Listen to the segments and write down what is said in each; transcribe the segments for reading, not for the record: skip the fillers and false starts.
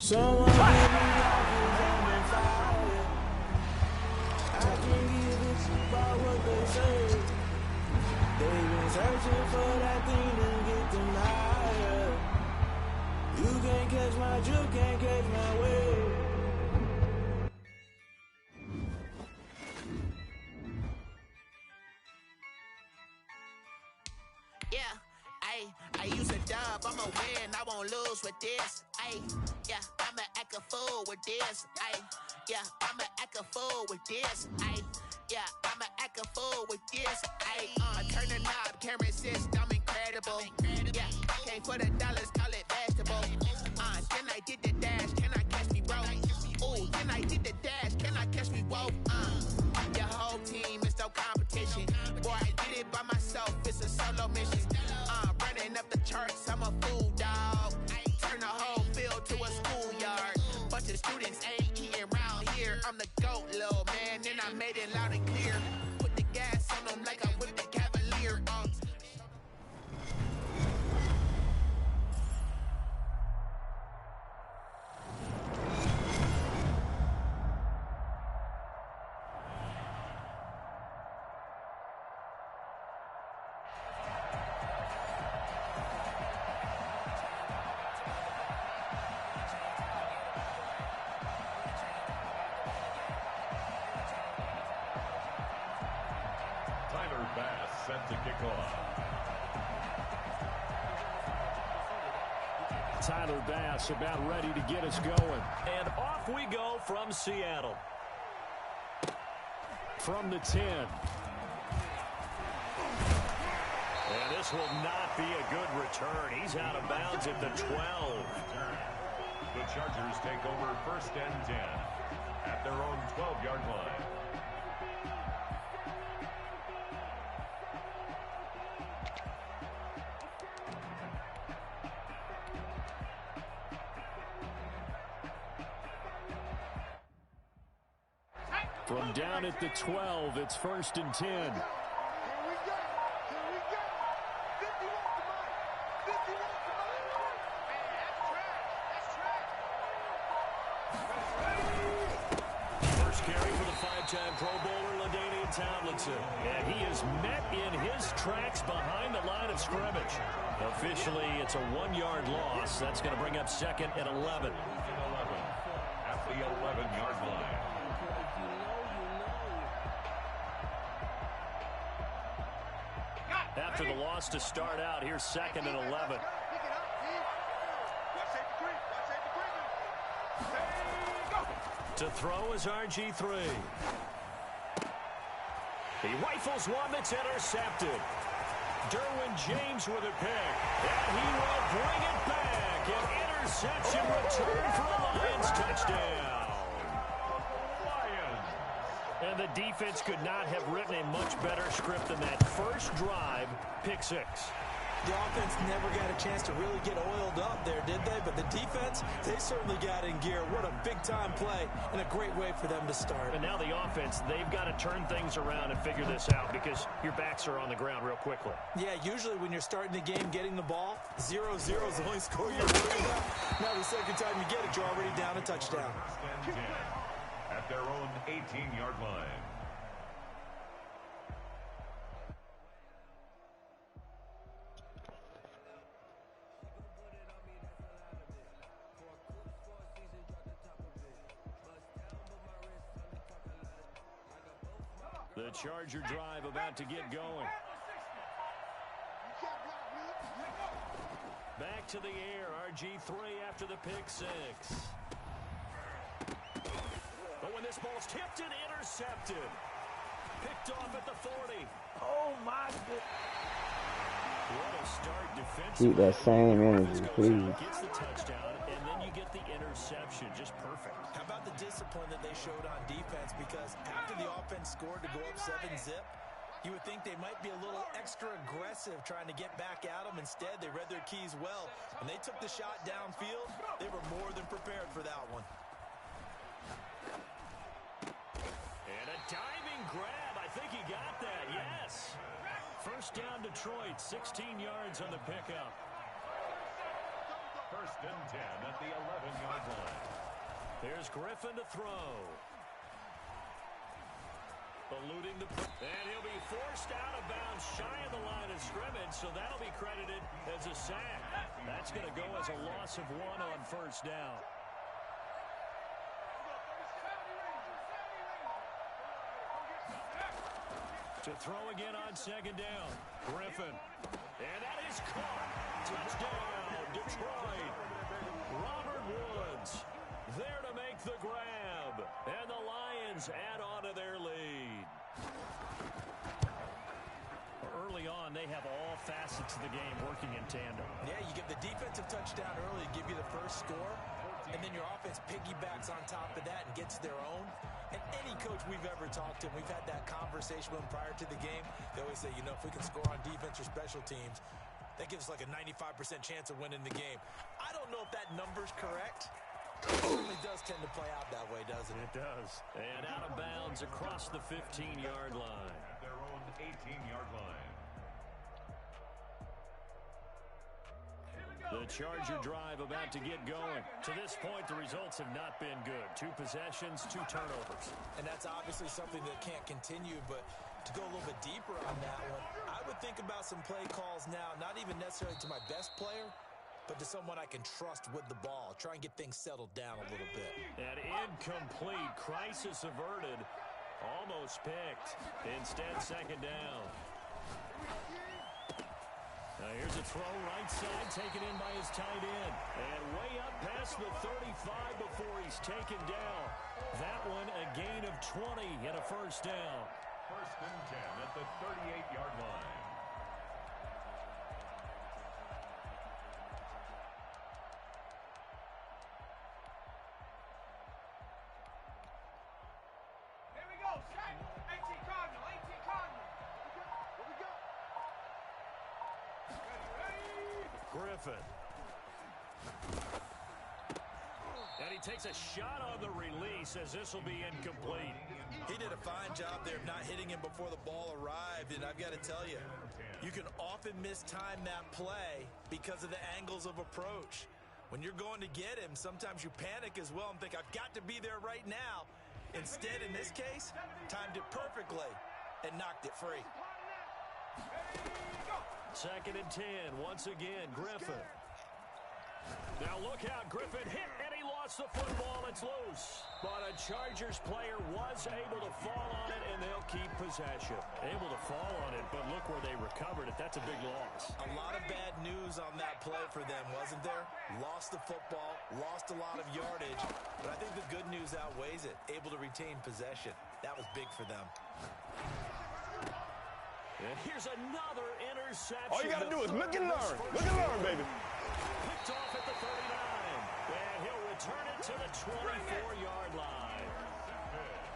Someone let me out 'cause I'm on fire. I can give a shit about what they say. They've been searching for that thing to get them higher. You can't catch my drift, can't catch my wave. Yeah, I use a dub, I'ma win, I won't lose with this. Yeah, I'ma act a fool with this. Yeah, I'ma act a fool with this. Yeah, I'ma act a fool with this. Turn the knob, camera assist, I'm incredible. Yeah, came for the dollars, call it vegetable. Then I did the dash, can I catch me, bro? Ooh, then I did the dash, can I catch me, whoa? Your whole team is no competition. Boy, I did it by myself, it's a solo mission. Running up the charts, I'm a fool, dog. Turn the whole field to a schoolyard. Bunch of students ain't eating round here. I'm the GOAT, little man, and I made it loud and clear. Put the gas on them like I whipped the Cavalier. Tyler Bass set to kick off. Tyler Bass about ready to get us going. And off we go from Seattle. From the 10. And this will not be a good return. He's out of bounds at the 12. The Chargers take over 1st and 10 at their own 12-yard line. From down at the 12, it's 1st and 10. First carry for the 5-time Pro Bowler, LaDainian Tomlinson. And he is met in his tracks behind the line of scrimmage. Officially, it's a 1-yard loss. That's going to bring up 2nd and 11. At the 11-yard line. After the loss to start out, here's 2nd and 11. To throw is RG3. He rifles one that's intercepted. Derwin James with a pick. And he will bring it back. An interception return for a Lions touchdown. And the defense could not have written a much better script than that. First drive, pick 6. The offense never got a chance to really get oiled up there, did they? But the defense, they certainly got in gear. What a big-time play and a great way for them to start. And now the offense, they've got to turn things around and figure this out because your backs are on the ground real quickly. Yeah, usually when you're starting the game, getting the ball, 0-0 is the only score you're worried about. Now the second time you get it, you're already down a touchdown. At their own 18-yard line. The Charger drive about to get going. Back to the air, RG3 after the pick 6. But when this ball's tipped and intercepted. Picked off at the 40. Oh, my goodness. What a start defensively. Keep that same energy, please. Gets the touchdown, and then you get the interception. Just perfect. How about the discipline that they showed on defense? Because after the offense scored to go up 7-zip, you would think they might be a little extra aggressive trying to get back at them. Instead, they read their keys well. When they took the shot downfield, they were more than prepared for that one. And a diving grab. I think he got that, yes. First down Detroit, 16 yards on the pickup. First and 10 at the 11-yard line. Here's Griffin to throw. Eluding the... And he'll be forced out of bounds shy of the line of scrimmage, so that'll be credited as a sack. That's going to go as a loss of 1 on first down. To throw again on second down. Griffin. And that is caught. Touchdown, Detroit. Robert Woods there to make the grab. And the Lions add on to their lead. Early on, they have all facets of the game working in tandem. Yeah, you get the defensive touchdown early, give you the first score, and then your offense piggybacks on top of that and gets their own. And any coach we've ever talked to, we've had that conversation with them prior to the game. They always say, you know, if we can score on defense or special teams, that gives us like a 95% chance of winning the game. I don't know if that number's correct. It certainly does tend to play out that way, doesn't it? It does. And out of bounds across the 15-yard line. At their own 18-yard line. The Charger drive about to get going. To this point, the results have not been good. 2 possessions, 2 turnovers. And that's obviously something that can't continue, but to go a little bit deeper on that one, I would think about some play calls now, not even necessarily to my best player, but to someone I can trust with the ball. Try and get things settled down a little bit. And incomplete. Crisis averted. Almost picked. Instead, second down. Now here's a throw right side, taken in by his tight end. And way up past the 35 before he's taken down. That one a gain of 20 and a first down. First and 10 at the 38-yard line. Here we go, set. 18 Cardinal, 18 Cardinal. Here we go. Griffin. And he takes a shot on the release as this will be incomplete. He did a fine job there of not hitting him before the ball arrived, and I've got to tell you, you can often mistime that play because of the angles of approach. When you're going to get him, sometimes you panic as well and think, I've got to be there right now. Instead, in this case, timed it perfectly and knocked it free. Second and 10, once again, Griffin. Now look out, Griffin hit, and he lost the football. It's loose. But a Chargers player was able to fall on it, and they'll keep possession. Able to fall on it, but look where they recovered it. That's a big loss. A lot of bad news on that play for them, wasn't there? Lost the football, lost a lot of yardage, but I think the good news outweighs it. Able to retain possession. That was big for them. And here's another interception. All you got to do is look and learn. Look and learn, baby. Picked off at the 39. And he'll return it to the 24-yard line.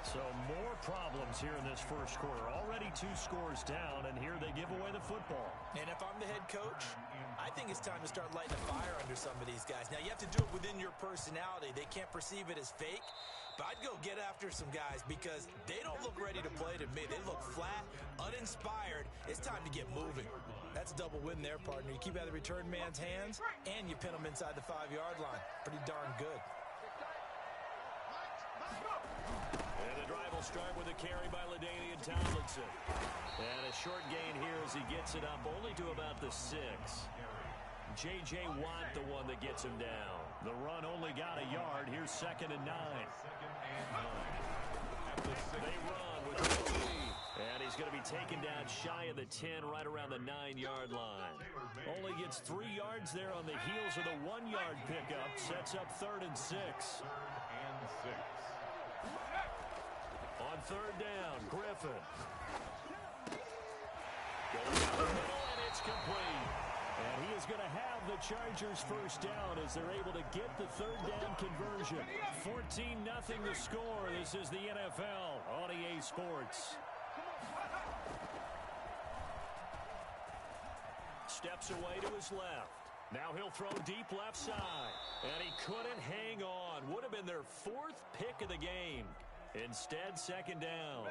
So more problems here in this first quarter. Already 2 scores down, and here they give away the football. And if I'm the head coach, I think it's time to start lighting a fire under some of these guys. Now, you have to do it within your personality. They can't perceive it as fake. But I'd go get after some guys because they don't look ready to play to me. They look flat, uninspired. It's time to get moving. That's a double win there, partner. You keep out of the return man's hands, and you pin them inside the 5-yard line. Pretty darn good. And the drive will start with a carry by LaDainian Tomlinson. And a short gain here as he gets it up only to about the 6. J.J. Watt, the one that gets him down. The run only got a yard. Here's second and 9. They run with the lead. And he's going to be taken down shy of the 10, right around the 9-yard line. Only gets 3 yards there on the heels of the 1-yard pickup. Sets up third and 6. On third down, Griffin. Goes down the middle, and it's complete. And he is going to have the Chargers first down as they're able to get the third down conversion. 14-0 the score. This is the NFL on EA Sports. Steps away to his left. Now he'll throw deep left side. And he couldn't hang on. Would have been their 4th pick of the game. Instead, second down.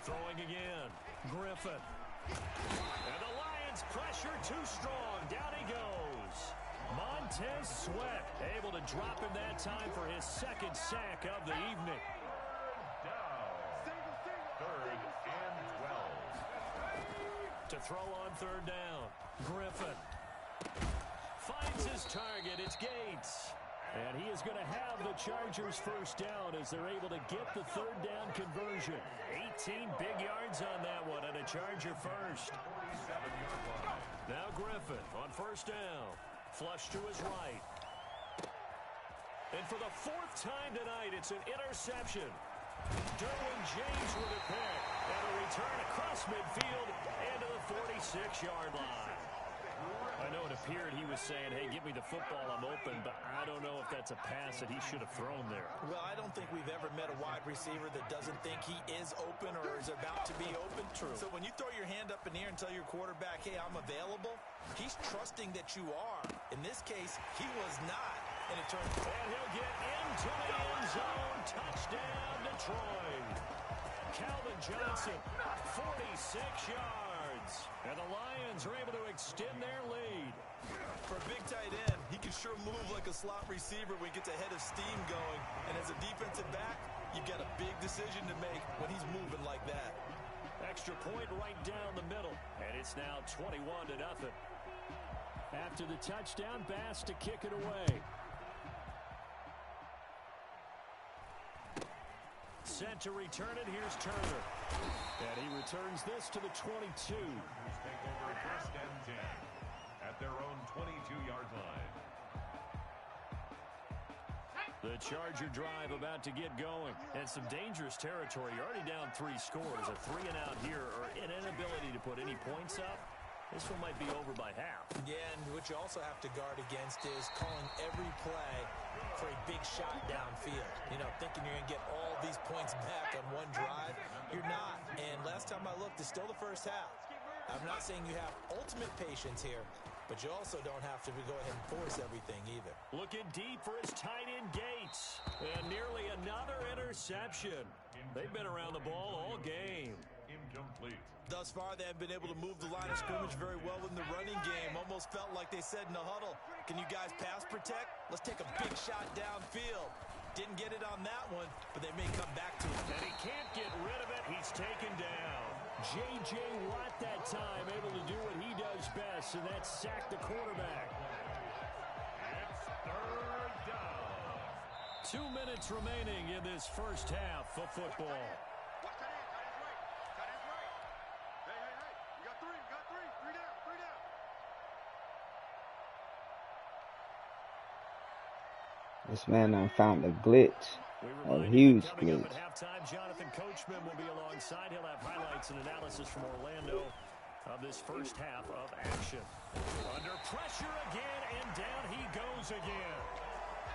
Throwing again. Griffin. And the Lions pressure too strong. Down he goes. Montez Sweat able to drop him that time for his second sack of the evening. Third and 12. To throw on third down. Griffin finds his target. It's Gates. And he is going to have the Chargers first down as they're able to get the third down conversion. 18 big yards on that one and a Charger first. Now Griffin on first down. Flush to his right. And for the fourth time tonight, it's an interception. Derwin James with a pick. And a return across midfield and to the 46-yard line. I know it appeared he was saying, hey, give me the football, I'm open, but I don't know if that's a pass that he should have thrown there. Well, I don't think we've ever met a wide receiver that doesn't think he is open or is about to be open. True. So when you throw your hand up in the air and tell your quarterback, hey, I'm available, he's trusting that you are. In this case, he was not. And it turns out. And he'll get into the end zone. Touchdown, Detroit. Calvin Johnson, 46 yards. And the Lions are able to extend their lead. For a big tight end, he can sure move like a slot receiver when he gets a head of steam going. And as a defensive back, you've got a big decision to make when he's moving like that. Extra point right down the middle. And it's now 21-0. After the touchdown, Bass to kick it away. Set to return it. Here's Turner. And he returns this to the 22. Take over first and 10 at their own 22-yard line. The Charger drive about to get going. And some dangerous territory. You're already down 3 scores. A 3-and-out here or an inability to put any points up. This one might be over by half. Yeah, and what you also have to guard against is calling every play for a big shot downfield. You know, thinking you're going to get all these points back on one drive. You're not. And last time I looked, it's still the first half. I'm not saying you have ultimate patience here, but you also don't have to go ahead and force everything either. Looking deep for his tight end Gates. And nearly another interception. They've been around the ball all game. Incomplete. Thus far, they have been able to move the line of scrimmage very well in the running game. Almost felt like they said in the huddle, can you guys pass protect? Let's take a big shot downfield. Didn't get it on that one, but they may come back to it. And he can't get rid of it. He's taken down. J.J. Watt that time able to do what he does best, and that's sack the quarterback. It's third down. 2 minutes remaining in this first half of football. This man done found a glitch. A huge glitch. At halftime, Jonathan Coachman will be alongside. He'll have highlights and analysis from Orlando of this first half of action. Under pressure again, and down he goes again.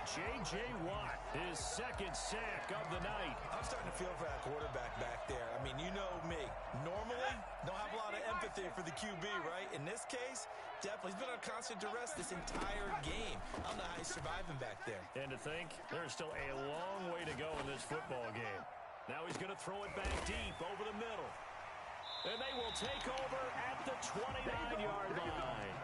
J.J. Watt, his second sack of the night. I'm starting to feel for that quarterback back there. I mean, you know me. Normally, don't have a lot of empathy for the QB, right? In this case, definitely. He's been on constant duress this entire game. I don't know how he's surviving back there. And to think, there's still a long way to go in this football game. Now he's going to throw it back deep over the middle. And they will take over at the 29-yard line.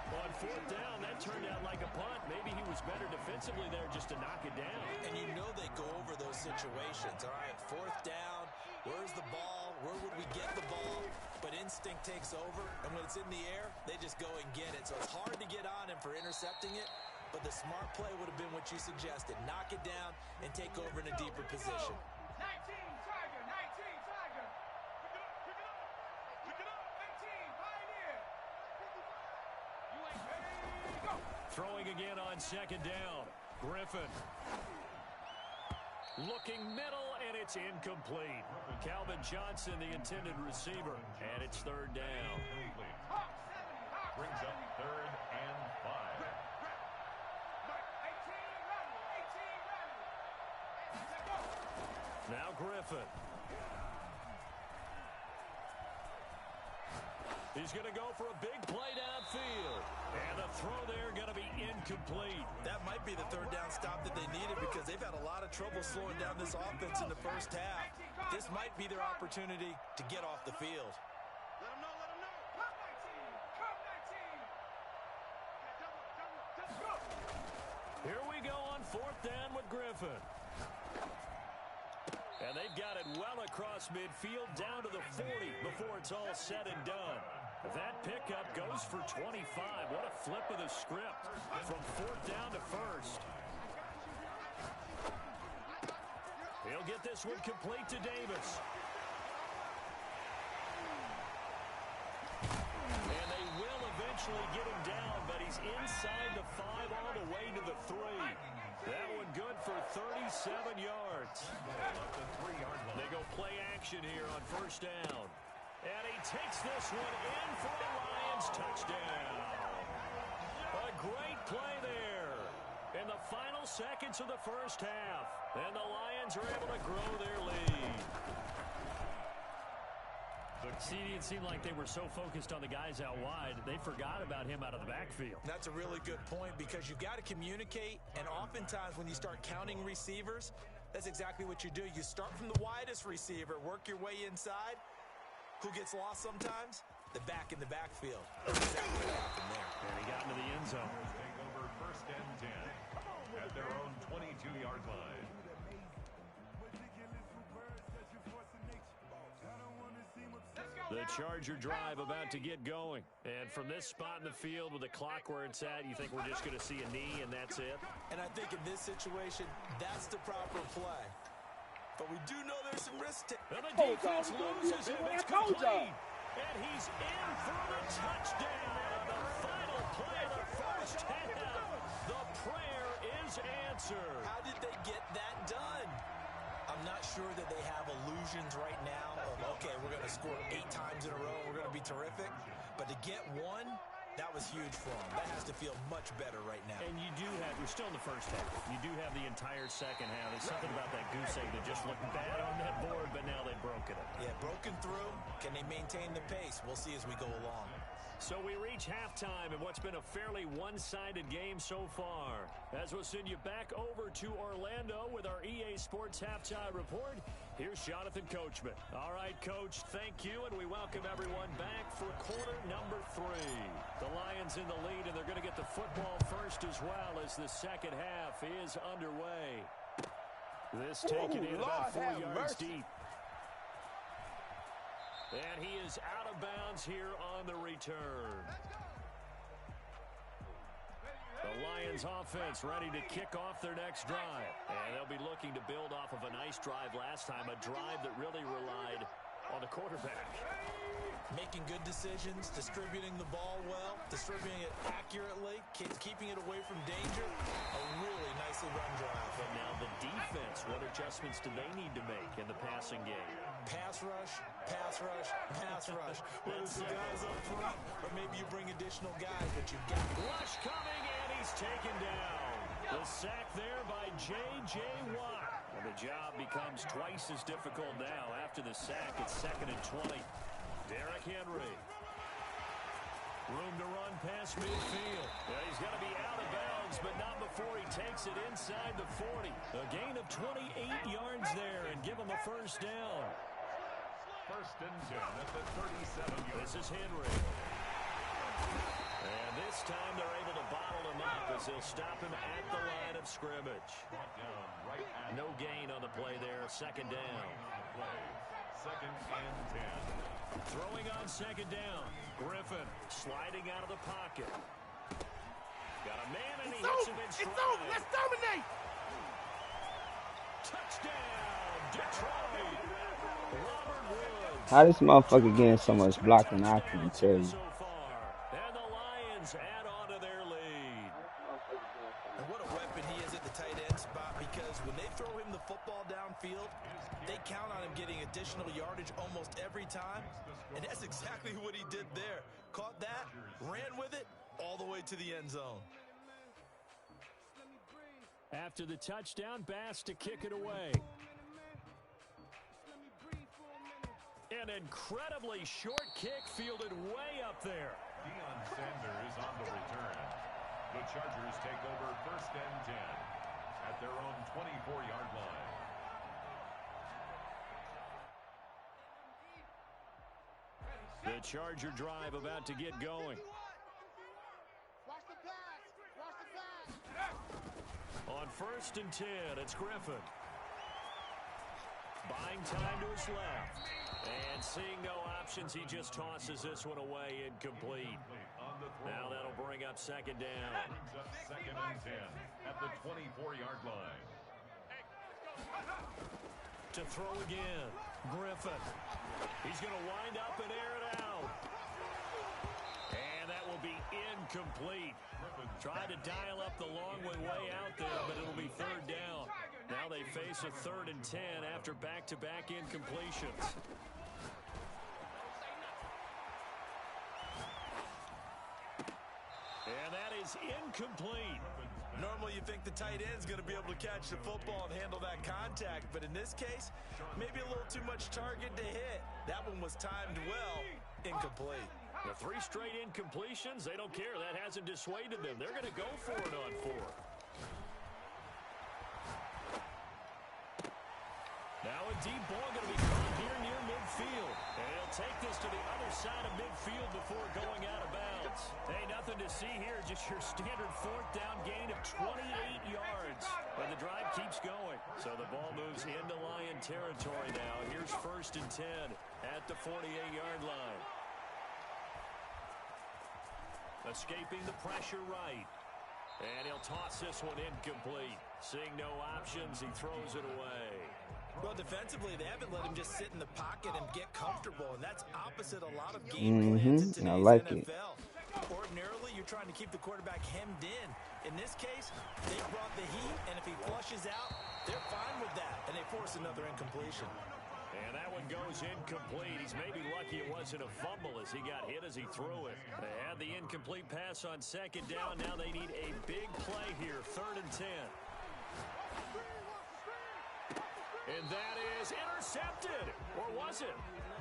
On fourth down, that turned out like a punt. Maybe he was better defensively there just to knock it down. And you know they go over those situations. All right, fourth down, where's the ball? Where would we get the ball? But instinct takes over, and when it's in the air, they just go and get it. So it's hard to get on him for intercepting it, but the smart play would have been what you suggested. Knock it down and take over in a deeper position. 19 Tiger, 19 Tiger. Pick it up, pick it up. 18 Pioneer. You ain't ready, go. Throwing again on second down. Griffin. Looking middle, and it's incomplete. Calvin Johnson, the intended receiver, and it's third down. Brings up third and 5. 18 Now Griffin. He's going to go for a big play downfield. And the throw there going to be incomplete. That might be the third down stop that they needed because they've had a lot of trouble slowing down this offense in the first half. This might be their opportunity to get off the field. Let him know, let him know. Come 19, come 19. Go. Here we go on 4th down with Griffin. And they've got it well across midfield down to the 40 before it's all said and done. That pickup goes for 25. What a flip of the script from 4th down to 1st. He'll get this one complete to Davis. And they will eventually get him down, but he's inside the 5 all the way to the 3. That one good for 37 yards. They go play action here on 1st down. And he takes this one in for a Lions touchdown. A great play there in the final seconds of the 1st half. And the Lions are able to grow their lead. See, it seemed like they were so focused on the guys out wide, they forgot about him out of the backfield. That's a really good point because you've got to communicate, and oftentimes when you start counting receivers, that's exactly what you do. You start from the widest receiver, work your way inside. Who gets lost sometimes? The back in the backfield. That's exactly what happened there. And he got into the end zone. Take over 1st and 10 at their own 22-yard line. The Charger drive about to get going. And from this spot in the field with the clock where it's at, you think we're just going to see a knee and that's it? And I think in this situation, that's the proper play. But we do know there's some risk. And the defense loses him. It's complete. And he's in for the touchdown on the final play of the 1st half. The prayer is answered. How did they get that done? I'm not sure that they have illusions right now of, okay, we're going to score 8 times in a row, we're going to be terrific. But to get one, that was huge for them. That has to feel much better right now. And you do have, we're still in the 1st half. You do have the entire 2nd half. There's something about that goose egg that just looked bad on that board, but now they've broken it. Yeah, broken through. Can they maintain the pace? We'll see as we go along. So we reach halftime in what's been a fairly one-sided game so far. As we'll send you back over to Orlando with our EA Sports Halftime Report, here's Jonathan Coachman. All right, Coach, thank you, and we welcome everyone back for quarter number 3. The Lions in the lead, and they're going to get the football first as well as the 2nd half is underway. This taken in about 4 yards deep. And he is out of bounds here on the return. The Lions offense ready to kick off their next drive. And they'll be looking to build off of a nice drive last time, a drive that really relied on the quarterback. Making good decisions, distributing the ball well, distributing it accurately, keeping it away from danger. A really nicely run drive. But now the defense, what adjustments do they need to make in the passing game? Pass rush, pass rush, pass rush. Whether it's the guys up front or maybe you bring additional guys, but you've got Rush coming, and he's taken down. The sack there by J.J. Watt. And the job becomes twice as difficult now. After the sack, it's 2nd and 20. Derrick Henry. Room to run past midfield. Well, he's going to be out of bounds, but not before he takes it inside the 40. A gain of 28 yards there and give him a 1st down. 1st and 10 at the 37-yard. This is Henry. And this time they're able to bottle him up as they'll stop him at the line of scrimmage. No gain on the play there. 2nd down. 2nd and 10. Throwing on 2nd down. Griffin sliding out of the pocket. Got a man and he hits him in stride. It's over. Let's dominate. Touchdown, Detroit. Robert Woods. How this motherfucker getting so much blocking? I can tell you. So far, and the Lions add on to their lead. And what a weapon he is at the tight end spot, because when they throw him the football downfield, they count on him getting additional yardage almost every time. And that's exactly what he did there. Caught that, ran with it, all the way to the end zone. After the touchdown, Bass to kick it away. An incredibly short kick fielded way up there. Deion Sanders on the return. The Chargers take over 1st and 10 at their own 24-yard line. The Charger drive about to get going. On 1st and 10, it's Griffin. Buying time to his left. And seeing no options, he just tosses this one away, incomplete. Now that'll bring up 2nd down. Brings up 2nd and 10 at the 24-yard line. To throw again, Griffin. He's going to wind up and air it out. And that will be incomplete. Tried to dial up the long way out there, but it'll be 3rd down. Now they face a 3rd and 10 after back-to-back incompletions. And that is incomplete. Normally you think the tight end's going to be able to catch the football and handle that contact, but in this case, maybe a little too much target to hit. That one was timed well, incomplete. The 3 straight incompletions, they don't care. That hasn't dissuaded them. They're going to go for it on 4th. Now a deep ball going to be caught here near midfield. And he'll take this to the other side of midfield before going out of bounds. Hey, nothing to see here. Just your standard 4th down gain of 28 yards. But the drive keeps going. So the ball moves into Lion territory now. Here's 1st and 10 at the 48-yard line. Escaping the pressure right. And he'll toss this one incomplete. Seeing no options, he throws it away. Well, defensively, they haven't let him just sit in the pocket and get comfortable, and that's opposite a lot of game plans in today's I like NFL. Ordinarily, you're trying to keep the quarterback hemmed in. In this case, they brought the heat, and if he flushes out, they're fine with that, and they force another incompletion. And that one goes incomplete. He's maybe lucky it wasn't a fumble as he got hit as he threw it. They had the incomplete pass on 2nd down. Now they need a big play here, 3rd and 10. And that is intercepted. Or was it?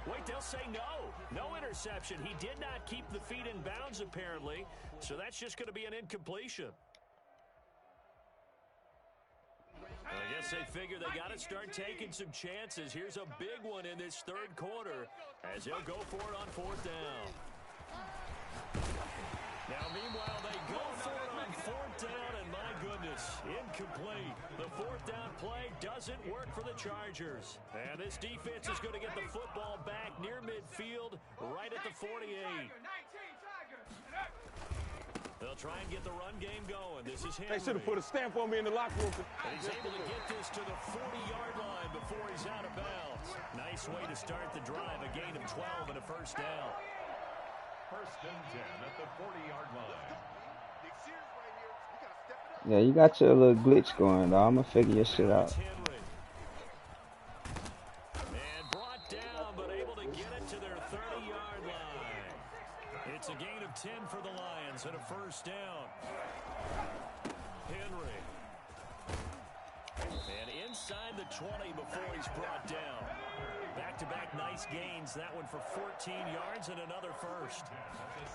Wait, they'll say no. No interception. He did not keep the feet in bounds, apparently. So that's just going to be an incompletion. I guess they figure they got to start taking some chances. Here's a big one in this 3rd quarter as he'll go for it on 4th down. Now, meanwhile, they go for it on 4th down, and my goodness, incomplete. The 4th down play doesn't work for the Chargers. And this defense is going to get the football back near midfield, right at the 48. They'll try and get the run game going. This is Henry. They should have put a stamp on me in the locker room. And he's able to get this to the 40-yard line before he's out of bounds. Nice way to start the drive, a gain of 12 and a 1st down. 1st and 10 at the 40-yard line. Yeah, you got your little glitch going, though. I'm going to figure your shit out. And brought down, but able to get it to their 30-yard line. It's a gain of 10 for the Lions and a 1st down. Henry. And inside the 20 before he's brought down. Back-to-back nice gains. That one for 14 yards and another 1st.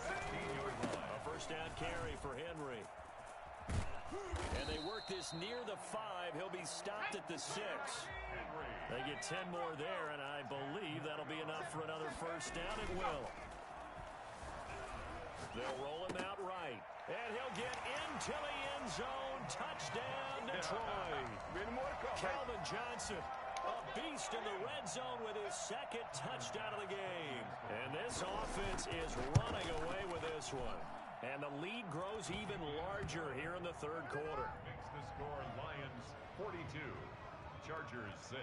A 1st down carry for Henry. And they work this near the 5. He'll be stopped at the 6. They get 10 more there, and I believe that'll be enough for another 1st down. It will. They'll roll him out right. And he'll get into the end zone. Touchdown, Detroit. Calvin Johnson, a beast in the red zone with his 2nd touchdown of the game. And this offense is running away with this one. And the lead grows even larger here in the 3rd quarter. Makes the score Lions 42, Chargers 6.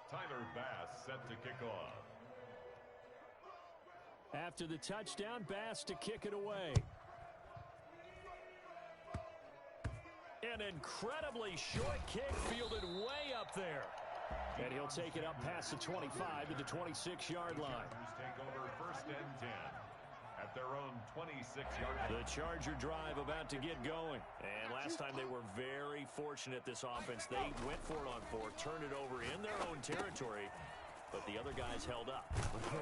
Tyler Bass set to kick off. After the touchdown, Bass to kick it away. An incredibly short kick fielded way up there. And he'll take it up past the 25 to the 26-yard line. Take over 1st and 10 at their own 26-yard line. The Charger drive about to get going. And last time they were very fortunate, this offense. They went for it on 4, turned it over in their own territory. but the other guys held up.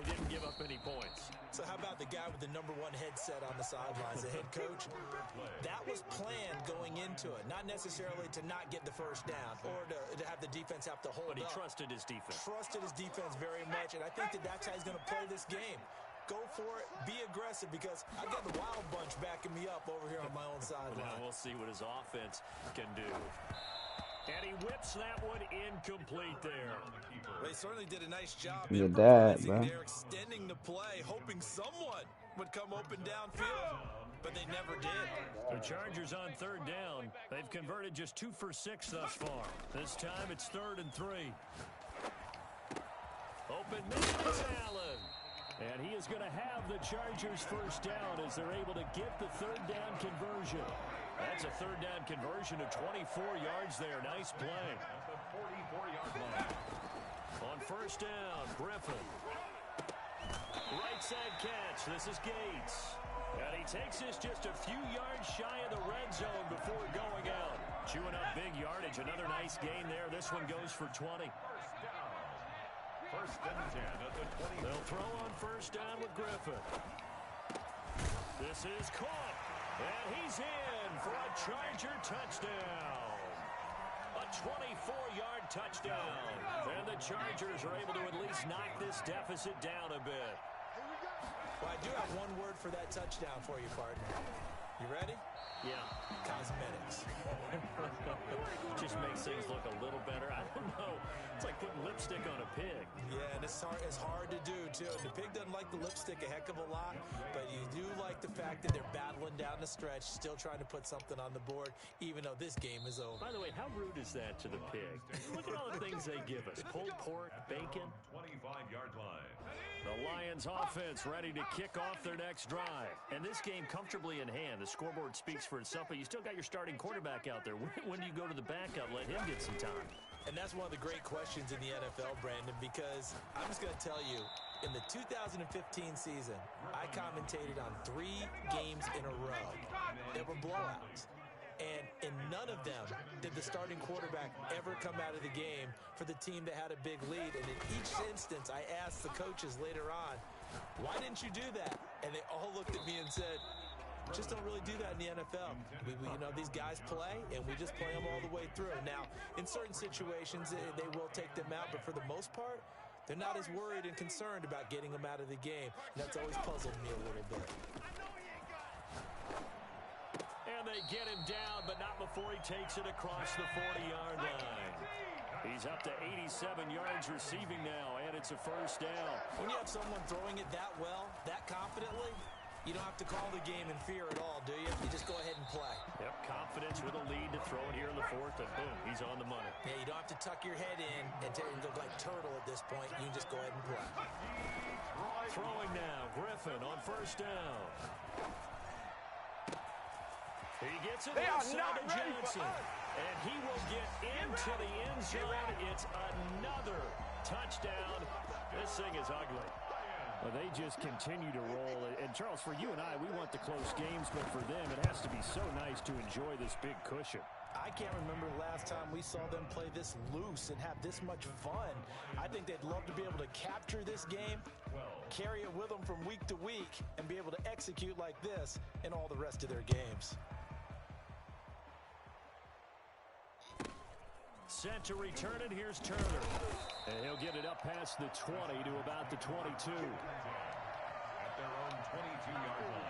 They didn't give up any points. So how about the guy with the #1 headset on the sidelines, the head coach? That was planned going into it, not necessarily to not get the first down or to have the defense have to hold up. But he trusted his defense. Trusted his defense very much, and I think that's how he's going to play this game. Go for it, be aggressive, because I've got the Wild Bunch backing me up over here on my own sideline. Now we'll see what his offense can do. And he whips that one incomplete there. They certainly did a nice job Your dad, improvising bro. there, extending the play, hoping someone would come open downfield, but they never did. The Chargers on 3rd down. They've converted just 2 for 6 thus far. This time it's 3rd and 3. Open man is Allen. And he is going to have the Chargers first down as they're able to get the 3rd down conversion. That's a 3rd down conversion of 24 yards there. Nice play. At the 44-yard line. On 1st down, Griffin. Right side catch. This is Gates. And he takes this just a few yards shy of the red zone before going out. Chewing up big yardage. Another nice gain there. This one goes for 20. First and 10 at the 20. They'll throw on 1st down with Griffin. This is caught. And he's in for a Charger touchdown. A 24-yard touchdown. And the Chargers are able to at least knock this deficit down a bit. Well, I do have one word for that touchdown for you, partner. You ready? Yeah. Cosmetics. Just makes things look a little better. I don't know. It's like putting lipstick on a pig. Yeah, and it's hard to do, too. The pig doesn't like the lipstick a heck of a lot, but you do like the fact that they're battling down the stretch, still trying to put something on the board, even though this game is over. By the way, how rude is that to the pig? Look at all the things they give us. Pulled pork, bacon. 25-yard line. The Lions offense ready to kick off their next drive. And this game comfortably in hand. The scoreboard speaks for itself, but you still got your starting quarterback out there. When do you go to the backup, let him get some time? And that's one of the great questions in the NFL, Brandon, because I'm just going to tell you, in the 2015 season, I commentated on 3 games in a row. There were blowouts. And in none of them did the starting quarterback ever come out of the game for the team that had a big lead. And in each instance, I asked the coaches later on, why didn't you do that? And they all looked at me and said, just don't really do that in the NFL. These guys play, and we just play them all the way through. Now, in certain situations, they will take them out, but for the most part, they're not as worried and concerned about getting them out of the game. And that's always puzzled me a little bit. And they get him down, but not before he takes it across the 40-yard line. He's up to 87 yards receiving now, and it's a first down. When you have someone throwing it that well, that confidently, you don't have to call the game in fear at all, do you? You just go ahead and play. Yep, confidence with a lead to throw it here in the 4th, and boom, he's on the money. Yeah, you don't have to tuck your head in and look like turtle at this point. You can just go ahead and play. Throwing now, Griffin on 1st down. He gets it inside to Johnson. And he will get into the end zone. It's another touchdown. This thing is ugly. Well, they just continue to roll. And, Charles, for you and I, we want the close games, but for them, it has to be so nice to enjoy this big cushion. I can't remember the last time we saw them play this loose and have this much fun. I think they'd love to be able to capture this game, carry it with them from week to week, and be able to execute like this in all the rest of their games. Set to return it, here's Turner. And he'll get it up past the 20 to about the 22. At their own 22-yard line.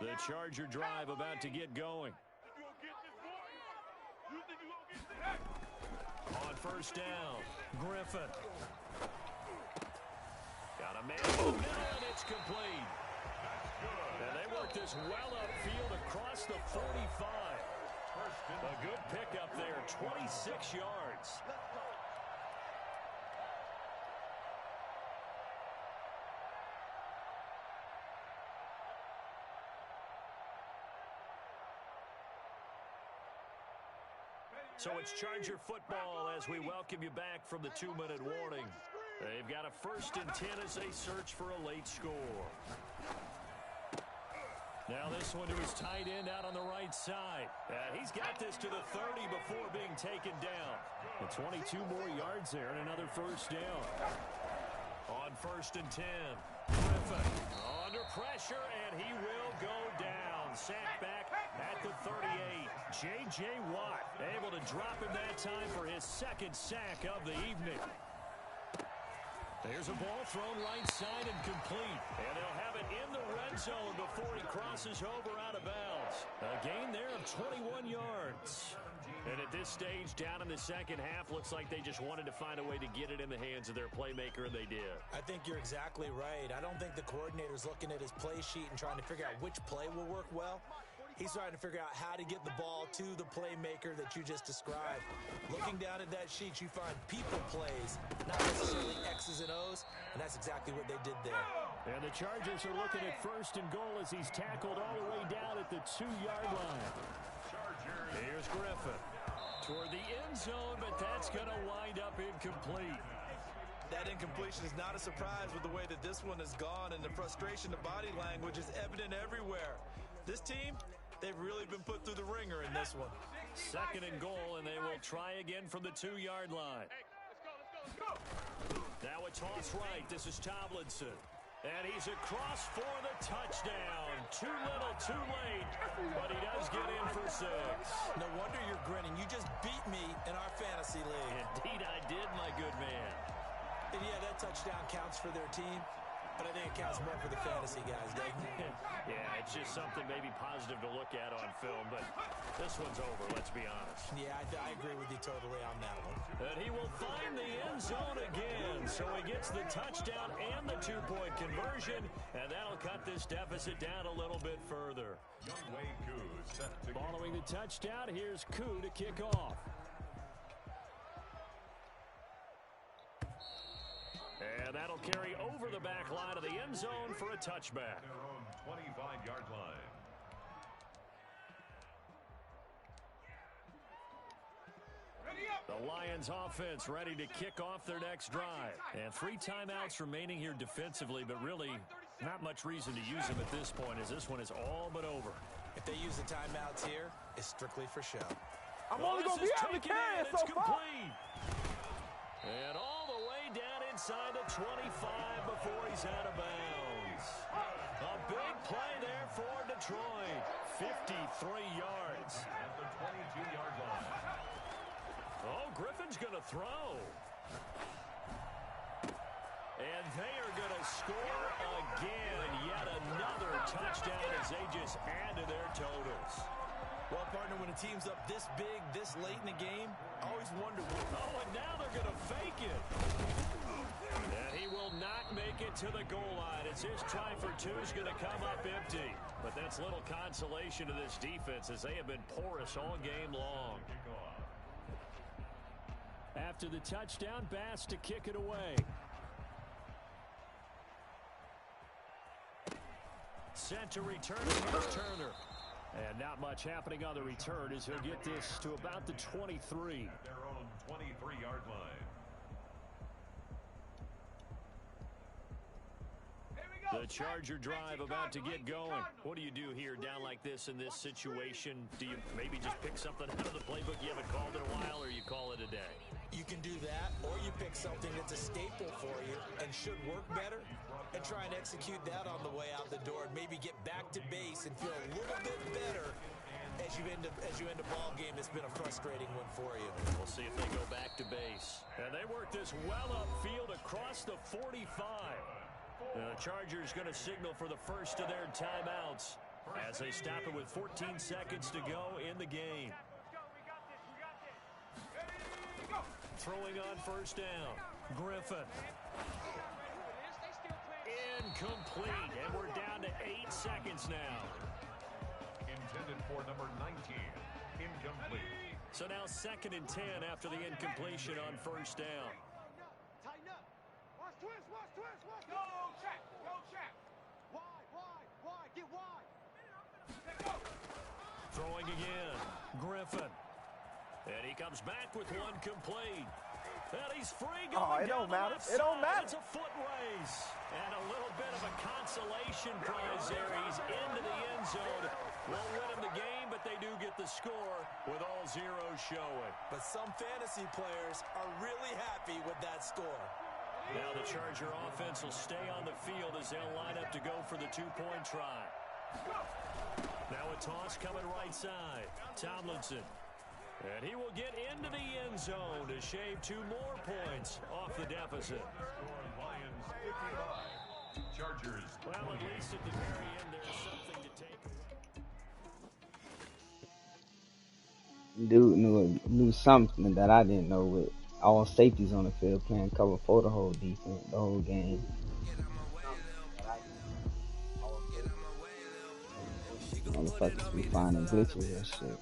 The Charger drive about to get going. On 1st down, Griffin. Got a man in the middle, and it's complete. And they work this well upfield across the 45. A good pickup there, 26 yards. So it's Charger football as we welcome you back from the 2-minute warning. They've got a 1st and 10 as they search for a late score. Now this one to his tight end out on the right side. He's got this to the 30 before being taken down. And 22 more yards there and another 1st down. On 1st and 10, Griffin under pressure, and he will go down. Sacked back at the 38. J.J. Watt able to drop him that time for his 2nd sack of the evening. There's a ball thrown right side and complete. And they'll have it in the red zone before he crosses over out of bounds. A gain there of 21 yards. And at this stage, down in the 2nd half, looks like they just wanted to find a way to get it in the hands of their playmaker, and they did. I think you're exactly right. I don't think the coordinator's looking at his play sheet and trying to figure out which play will work well. He's trying to figure out how to get the ball to the playmaker that you just described. Looking down at that sheet, you find people plays, not necessarily X's and O's, and that's exactly what they did there. And the Chargers are looking at 1st and goal as he's tackled all the way down at the 2-yard line. Here's Griffin toward the end zone, but that's going to wind up incomplete. That incompletion is not a surprise with the way that this one has gone, and the frustration, the body language is evident everywhere. This team, they've really been put through the ringer in this one. 2nd and goal, and they will try again from the 2-yard line. Now a toss right. This is Tomlinson. And he's across for the touchdown. Too little, too late, but he does get in for 6. No wonder you're grinning. You just beat me in our fantasy league. Indeed I did, my good man. And yeah, that touchdown counts for their team, but I think it counts more for the fantasy guys, doesn't it? Yeah, it's just something maybe positive to look at on film, but this one's over, let's be honest. Yeah, I agree with you totally on that one. And he will find the end zone again, so he gets the touchdown and the 2-point conversion, and that'll cut this deficit down a little bit further. Following the touchdown, here's Koo to kick off. And that'll carry over the back line of the end zone for a touchback. Their own 25-yard line. The Lions offense ready to kick off their next drive. And 3 timeouts remaining here defensively, but really not much reason to use them at this point as this one is all but over. If they use the timeouts here, it's strictly for show. I'm only going to be able to carry it so far. And all the way down inside the 25 before he's out of bounds. A big play there for Detroit. 53 yards. At the 22-yard line. Oh, Griffin's going to throw. And they are going to score again. Yet another touchdown as they just add to their totals. Well, partner, when a team's up this big, this late in the game, I always wonder. Oh, and now they're going to fake it. And he will not make it to the goal line as his try for 2 is going to come up empty. But that's little consolation to this defense as they have been porous all game long. After the touchdown, Bass to kick it away. Set to return against Turner. And not much happening on the return as he'll get this to about the 23. At their own 23-yard line. The Charger drive about to get going. What do you do here down like this in this situation? Do you maybe just pick something out of the playbook you haven't called in a while, or you call it a day? You can do that, or you pick something that's a staple for you and should work better and try and execute that on the way out the door and maybe get back to base and feel a little bit better as you end a ball game that's been a frustrating one for you. We'll see if they go back to base. And they work this well upfield across the 45. The Chargers going to signal for the first of their timeouts as they stop it with 14 seconds to go in the game. Throwing on first down. Griffin. Incomplete. And we're down to 8 seconds now. Intended for number 19. Incomplete. So now 2nd and 10 after the incompletion on first down. Tighten up. Watch twist, watch twist, watch. Go check, go check. Wide, get wide. Let's go. Throwing again. Griffin. And he comes back with one complete. And he's free Oh, going it down don't the matter. left It don't side. matter. It's a foot race. And a little bit of a consolation prize there. He's into the end zone. Won't win him the game, but they do get the score with all zeros showing. But some fantasy players are really happy with that score. Now the Charger offense will stay on the field as they'll line up to go for the two-point try. Now a toss coming right side. Tomlinson. And he will get into the end zone to shave 2 more points off the deficit. Lions 55. Chargers. Well, at least at the very end, there's something to take away. Dude knew something that I didn't know with all safeties on the field playing cover for the whole defense, the whole game. Motherfuckers be finding glitches and shit.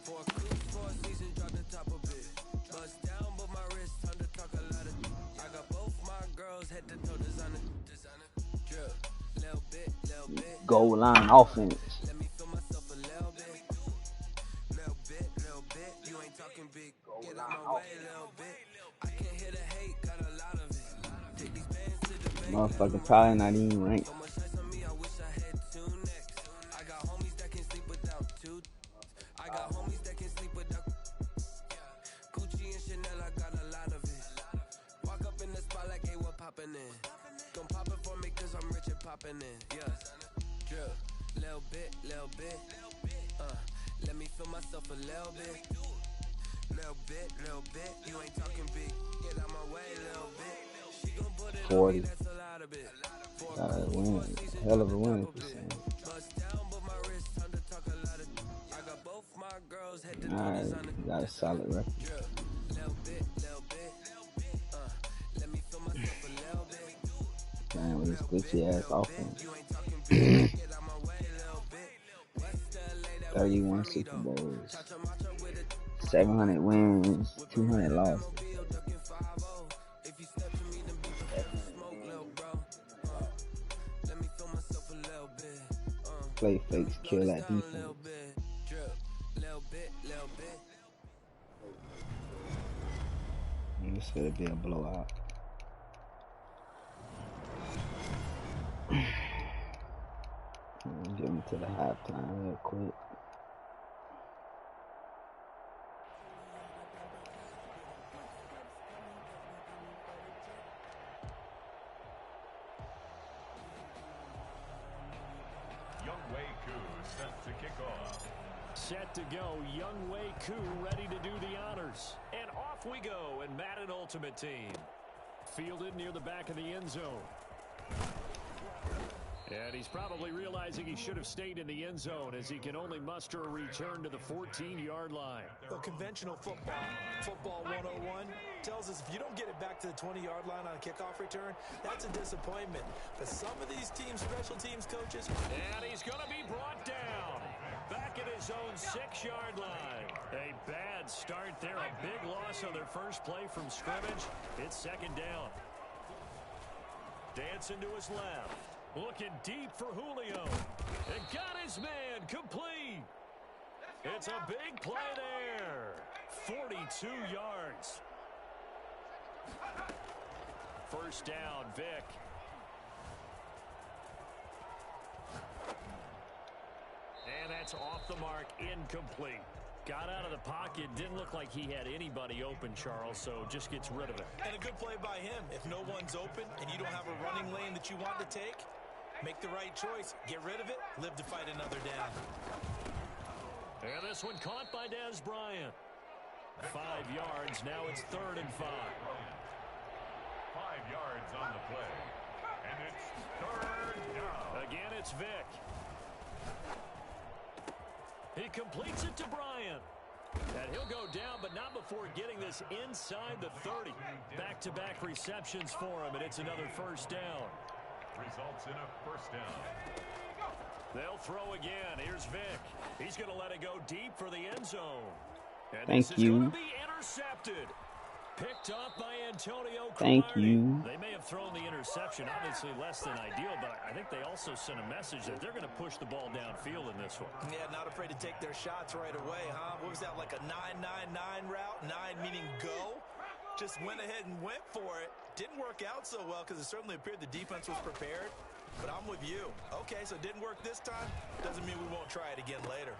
Goal line offense. Motherfucker probably not even ranked. Let me feel myself a little bit. Little bit. You ain't talking big. Get out my way, little bit. She gon' put it 40. on me, that's a lot of it. Win. Hell of a win. Bust down, but my wrist time to talk a lot of. I got both my girls head to Alright, got a solid record. Little bit. Let me feel myself a little bit. Damn, with this glitchy ass offense. You ain't talking big. Get out my way, little bit. West LA, that 31 Super Bowls. 700 wins, 200 losses. Play fakes, kill that defense. This could be a blowout. Get into the halftime real quick. Set to go, Younghoe Koo ready to do the honors. And off we go in Madden Ultimate Team. Fielded near the back of the end zone. And he's probably realizing he should have stayed in the end zone as he can only muster a return to the 14-yard line. Well, conventional football 101, tells us if you don't get it back to the 20-yard line on a kickoff return, that's a disappointment. But some of these teams, special teams coaches... And he's going to be brought down. Back at his own 6-yard line. A bad start there. A big loss on their first play from scrimmage. It's second down. Dancing to his left. Looking deep for Julio. And got his man complete. It's a big play there. 42 yards. First down, Vic. And that's off the mark, incomplete. Got out of the pocket, didn't look like he had anybody open, Charles, so just gets rid of it. And a good play by him. If no one's open and you don't have a running lane that you want to take, make the right choice. Get rid of it, live to fight another down. And this one caught by Dez Bryant. 5 yards, now it's 3rd and 5. 5 yards on the play. And it's 3rd down. Again, it's Vic. He completes it to Bryant. And he'll go down, but not before getting this inside the 30. Back-to-back receptions for him, and it's another first down. Results in a first down. They'll throw again. Here's Vic. He's going to let it go deep for the end zone. And Thank this is you. going to be intercepted. Picked up by Antonio Cromartie. Thank you. They may have thrown the interception, obviously less than ideal, but I think they also sent a message that they're going to push the ball downfield in this one. Yeah, not afraid to take their shots right away, huh? What was that, like a 9-9-9 route? 9 meaning go? just went ahead and went for it. Didn't work out so well because it certainly appeared the defense was prepared. But I'm with you. Okay, so it didn't work this time. Doesn't mean we won't try it again later.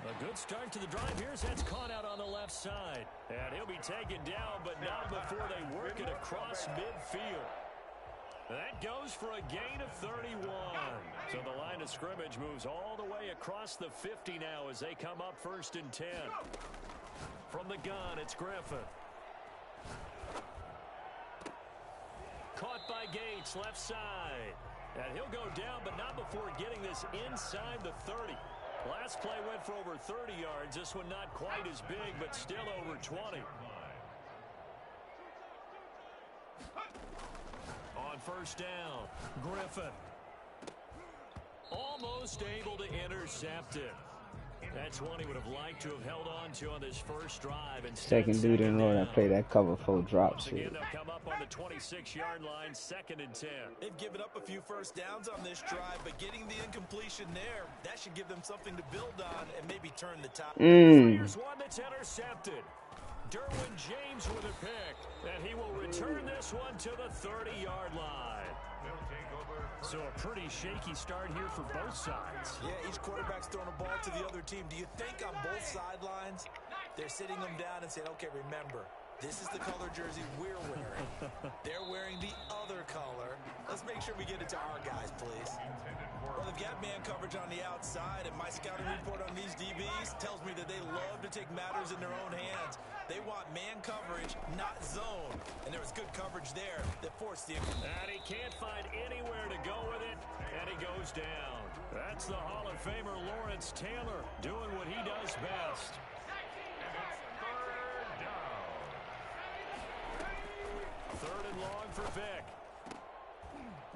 A good start to the drive. Here's that's caught out on the left side. And he'll be taken down, but not before they work it across midfield. That goes for a gain of 31. So the line of scrimmage moves all the way across the 50 now as they come up 1st and 10. From the gun, it's Griffin. Caught by Gates, left side. And he'll go down, but not before getting this inside the 30. Last play went for over 30 yards. This one not quite as big, but still over 20. On 1st down, Griffin. Almost able to intercept it. That's one he would have liked to have held on to on this first drive. Second dude in a row that played that cover 4 drop shit. Again, they'll come up on the 26-yard line, 2nd and 10. They've given up a few first downs on this drive, but getting the incompletion there, that should give them something to build on and maybe turn the tide. Here's one that's intercepted. Derwin James with a pick, and he will return this one to the 30-yard line. So a pretty shaky start here for both sides. Yeah, each quarterback's throwing a ball to the other team. Do you think on both sidelines they're sitting them down and saying, okay, remember, this is the color jersey we're wearing. They're wearing the other color. Let's make sure we get it to our guys, please. Well, they've got man coverage on the outside, and my scouting report on these DBs tells me that they love to take matters in their own hands. They want man coverage, not zone. And there was good coverage there that forced the... And he can't find anywhere to go with it, and he goes down. That's the Hall of Famer Lawrence Taylor doing what he does best. Third and long for Vick.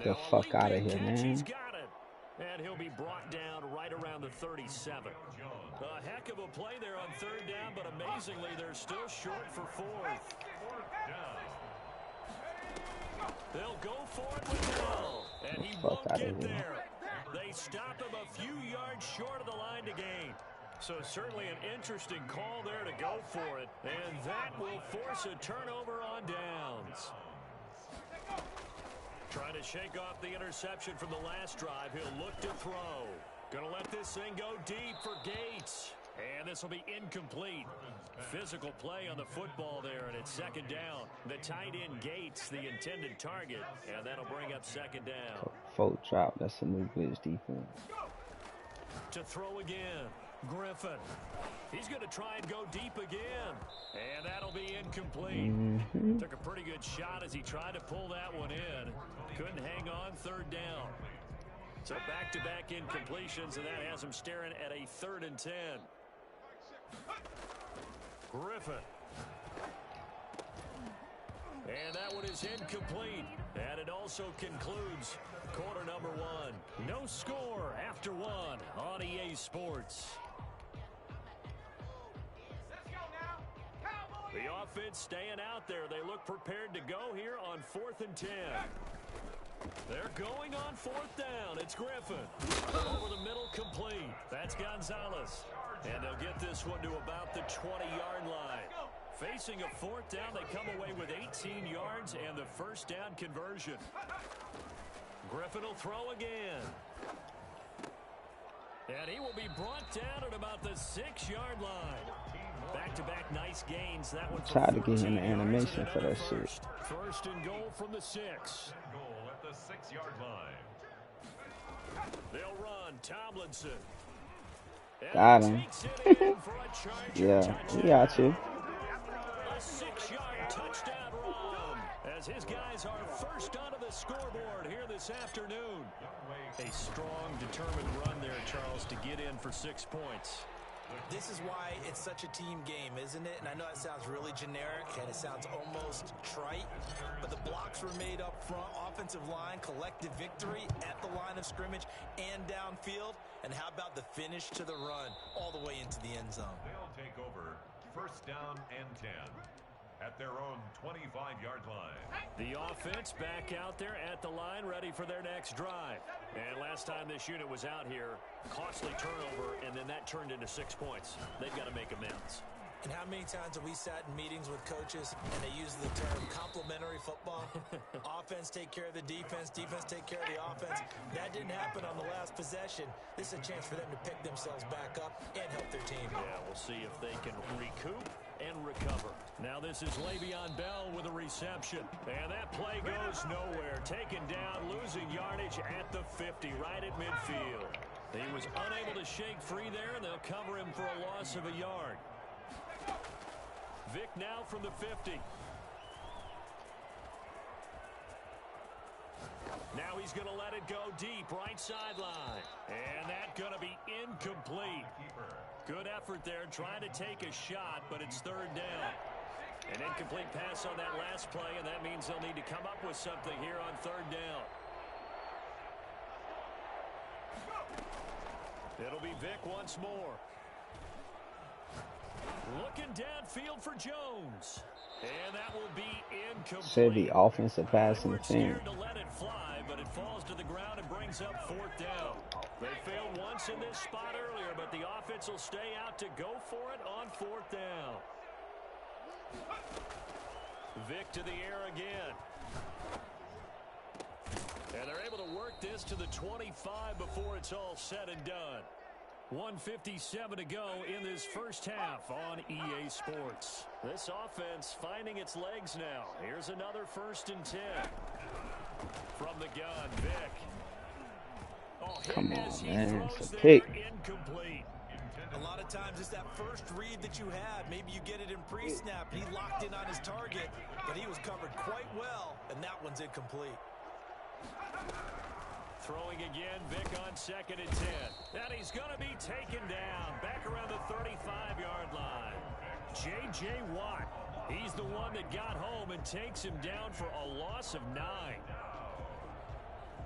The fuck out of here, man. He's got it. And he'll be brought down right around the 37. A heck of a play there on 3rd down, but amazingly, they're still short for 4th. They'll go for it with Hill, and he won't get there. They stop him a few yards short of the line to gain. So certainly an interesting call there to go for it, and that will force a turnover on downs. Trying to shake off the interception from the last drive. He'll look to throw. Going to let this thing go deep for Gates. And this will be incomplete. Physical play on the football there, and it's 2nd down. The tight end Gates, the intended target, and that'll bring up 2nd down. 4 drop. That's a new blitz defense. To throw again, Griffin. He's going to try and go deep again. And that'll be incomplete. Took a pretty good shot as he tried to pull that one in. Couldn't hang on 3rd down. So back-to-back incompletions, and that has him staring at a 3rd and 10. Griffin. And that one is incomplete. And it also concludes quarter number 1. No score after 1 on EA Sports. The offense staying out there. They look prepared to go here on 4th and 10. They're going on 4th down. It's Griffin. Over the middle, complete. That's Gonzalez. And they'll get this one to about the 20-yard line. Facing a 4th down, they come away with 18 yards and the 1st down conversion. Griffin will throw again. And he will be brought down at about the 6-yard line. Back-to-back nice gains. That one tried to get him the animation for that shit. 1st and goal from the 6. Goal at the 6-yard line. They'll run. Tomlinson. Got him. Yeah, he got you. A 6-yard touchdown run as his guys are first onto the scoreboard here this afternoon. A strong, determined run there, Charles, to get in for 6 points. This is why it's such a team game, isn't it? And I know it sounds really generic and it sounds almost trite, but the blocks were made up front, offensive line, collective victory at the line of scrimmage and downfield. And how about the finish to the run all the way into the end zone? They'll take over 1st down and 10 at their own 25-yard line. The offense back out there at the line, ready for their next drive. And last time this unit was out here, costly turnover, and then that turned into 6 points. They've got to make amends. And how many times have we sat in meetings with coaches and they use the term complementary football? Offense take care of the defense, defense take care of the offense. That didn't happen on the last possession. This is a chance for them to pick themselves back up and help their team. Yeah, we'll see if they can recoup and recover. Now this is Le'Veon Bell with a reception. And that play goes nowhere. Taken down, losing yardage at the 50, right at midfield. He was unable to shake free there, and they'll cover him for a loss of a yard. Vick now from the 50. Now he's going to let it go deep, right sideline. And that's going to be incomplete. Good effort there, trying to take a shot, but it's third down. An incomplete pass on that last play, and that means they'll need to come up with something here on third down. It'll be Vick once more. Looking downfield for Jones. And that will be incomplete. Should be offensive pass interference. To let it fly, but it falls to the ground and brings up fourth down. They failed once in this spot earlier, but the offense will stay out to go for it on fourth down. Vick to the air again. And they're able to work this to the 25 before it's all said and done. 1:57 to go in this first half on EA Sports. This offense finding its legs now. Here's another 1st and 10. From the gun, Vick. Oh, come on, man. It's a pick. Incomplete. A lot of times it's that first read that you have. Maybe you get it in pre-snap. He locked in on his target, but he was covered quite well, and that one's incomplete. Throwing again, Vick on 2nd and 10. And he's going to be taken down back around the 35-yard line. J.J. Watt, he's the one that got home and takes him down for a loss of 9.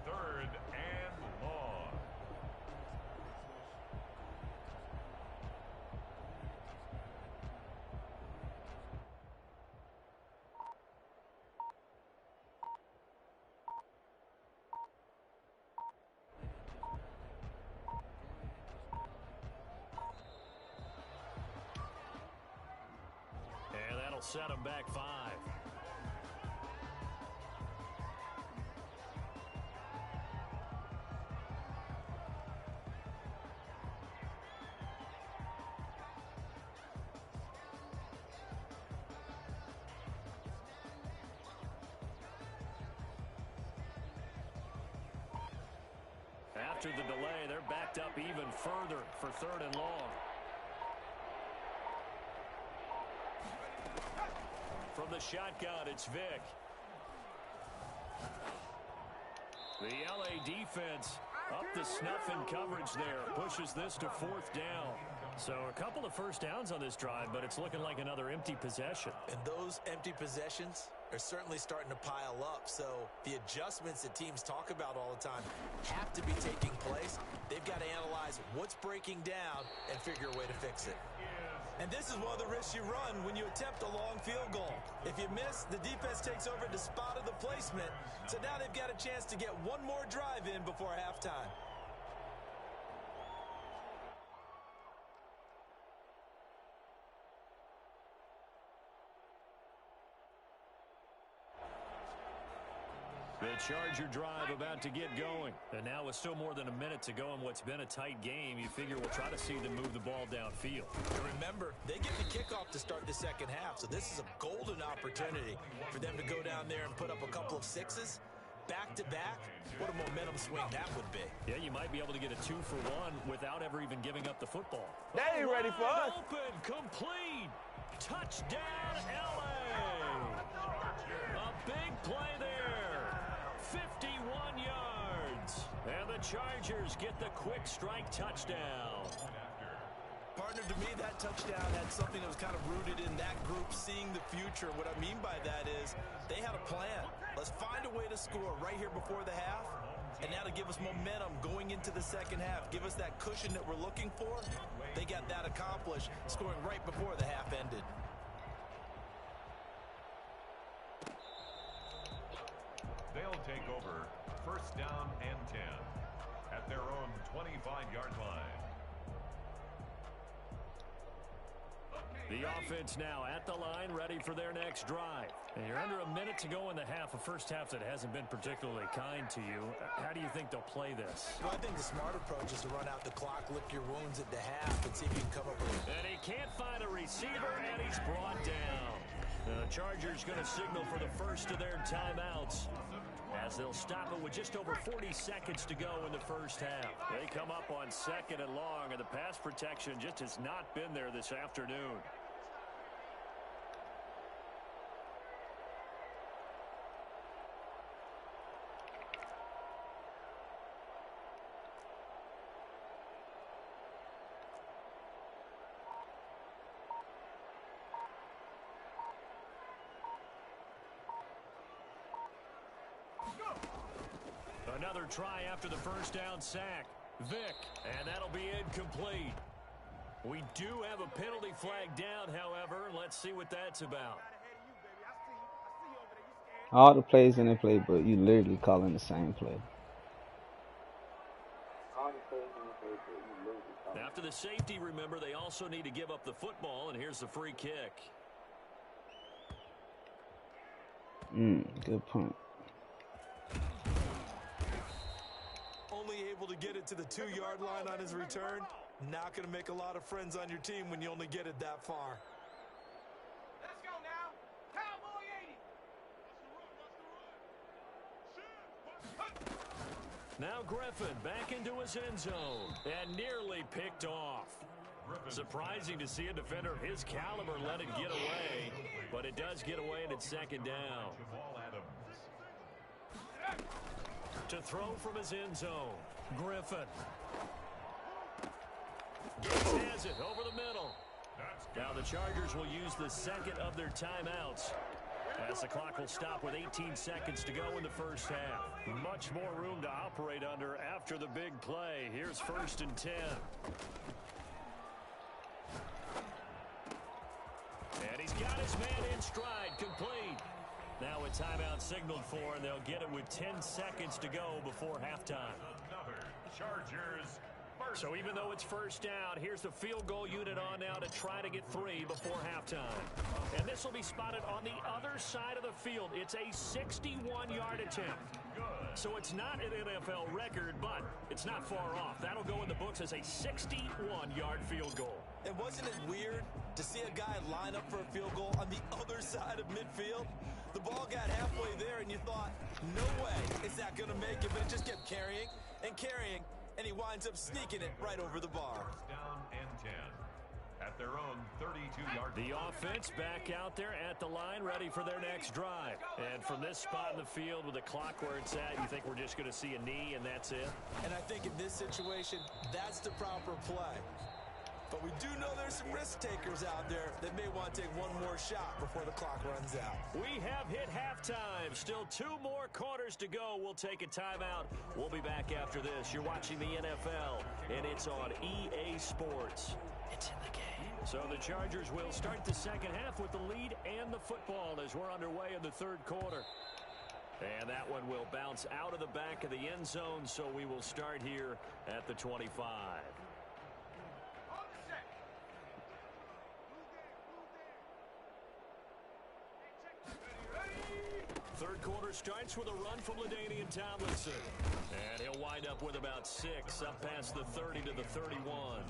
3rd and long. And that'll set him back 5. After the delay, they're backed up even further for 3rd and long. From the shotgun, it's Vick. The LA defense up the snuff in coverage there. Pushes this to 4th down. So a couple of first downs on this drive, but it's looking like another empty possession. And those empty possessions are certainly starting to pile up. So the adjustments that teams talk about all the time have to be taking place. They've got to analyze what's breaking down and figure a way to fix it. And this is one of the risks you run when you attempt a long field goal. If you miss, the defense takes over the spot of the placement. So now they've got a chance to get one more drive in before halftime. The Charger drive about to get going. And now with still more than a minute to go in what's been a tight game, you figure we'll try to see them move the ball downfield. And remember, they get the kickoff to start the second half, so this is a golden opportunity for them to go down there and put up a couple of sixes. Back-to-back, what a momentum swing that would be. Yeah, you might be able to get a 2-for-1 without ever even giving up the football. They ain't ready for us. Open, complete, touchdown, LA. A big play there, 51 yards. And the Chargers get the quick strike touchdown. Partner, to me, that touchdown had something that was kind of rooted in that group seeing the future. What I mean by that is they had a plan. Let's find a way to score right here before the half. And now to give us momentum going into the second half, give us that cushion that we're looking for. They got that accomplished, scoring right before the half ended. They'll take over 1st down and 10 at their own 25-yard line. The offense now at the line, ready for their next drive. And you're under a minute to go in the half, a first half that hasn't been particularly kind to you. How do you think they'll play this? Well, I think the smart approach is to run out the clock, lick your wounds at the half, and see if you can come up with it. And he can't find a receiver, and he's brought down. The Chargers going to signal for the first of their timeouts, as they'll stop it with just over 40 seconds to go in the first half. They come up on 2nd and long, and the pass protection just has not been there this afternoon. Another try after the first down sack. Vick, and that'll be incomplete. We do have a penalty flag down, however. Let's see what that's about. All the plays in the playbook, you literally calling the same play. After the safety, remember, they also need to give up the football, and here's the free kick. Good point. Only able to get it to the 2-yard line on his return. Not going to make a lot of friends on your team when you only get it that far. Let's go now. Cowboy 80. Now Griffin back into his end zone and nearly picked off. Surprising to see a defender of his caliber let it get away, but it does get away and it's 2nd down. To throw from his end zone, Griffin. Gates has it over the middle. Now the Chargers will use the 2nd of their timeouts, as the clock will stop with 18 seconds to go in the first half. Much more room to operate under after the big play. Here's 1st and 10. And he's got his man in stride, complete. Now a timeout signaled for, and they'll get it with 10 seconds to go before halftime. Another Chargers. So even though it's 1st down, here's the field goal unit on now to try to get 3 before halftime. And this will be spotted on the other side of the field. It's a 61-yard attempt. So it's not an NFL record, but it's not far off. That'll go in the books as a 61-yard field goal. And wasn't it weird to see a guy line up for a field goal on the other side of midfield? The ball got halfway there, and you thought, no way is that going to make it, but it just kept carrying and carrying, and he winds up sneaking it right over the bar. Down and 10 at their own 32-yard. The offense back out there at the line, ready for their next drive. And from this spot in the field with the clock where it's at, you think we're just going to see a knee and that's it? And I think in this situation, that's the proper play. But we do know there's some risk takers out there that may want to take one more shot before the clock runs out. We have hit halftime. Still 2 more quarters to go. We'll take a timeout. We'll be back after this. You're watching the NFL, and it's on EA Sports. It's in the game. So the Chargers will start the 2nd half with the lead and the football as we're underway in the 3rd quarter. And that one will bounce out of the back of the end zone, so we will start here at the 25. 3rd quarter starts with a run from LaDainian Tomlinson. And he'll wind up with about 6, up past the 30 to the 31.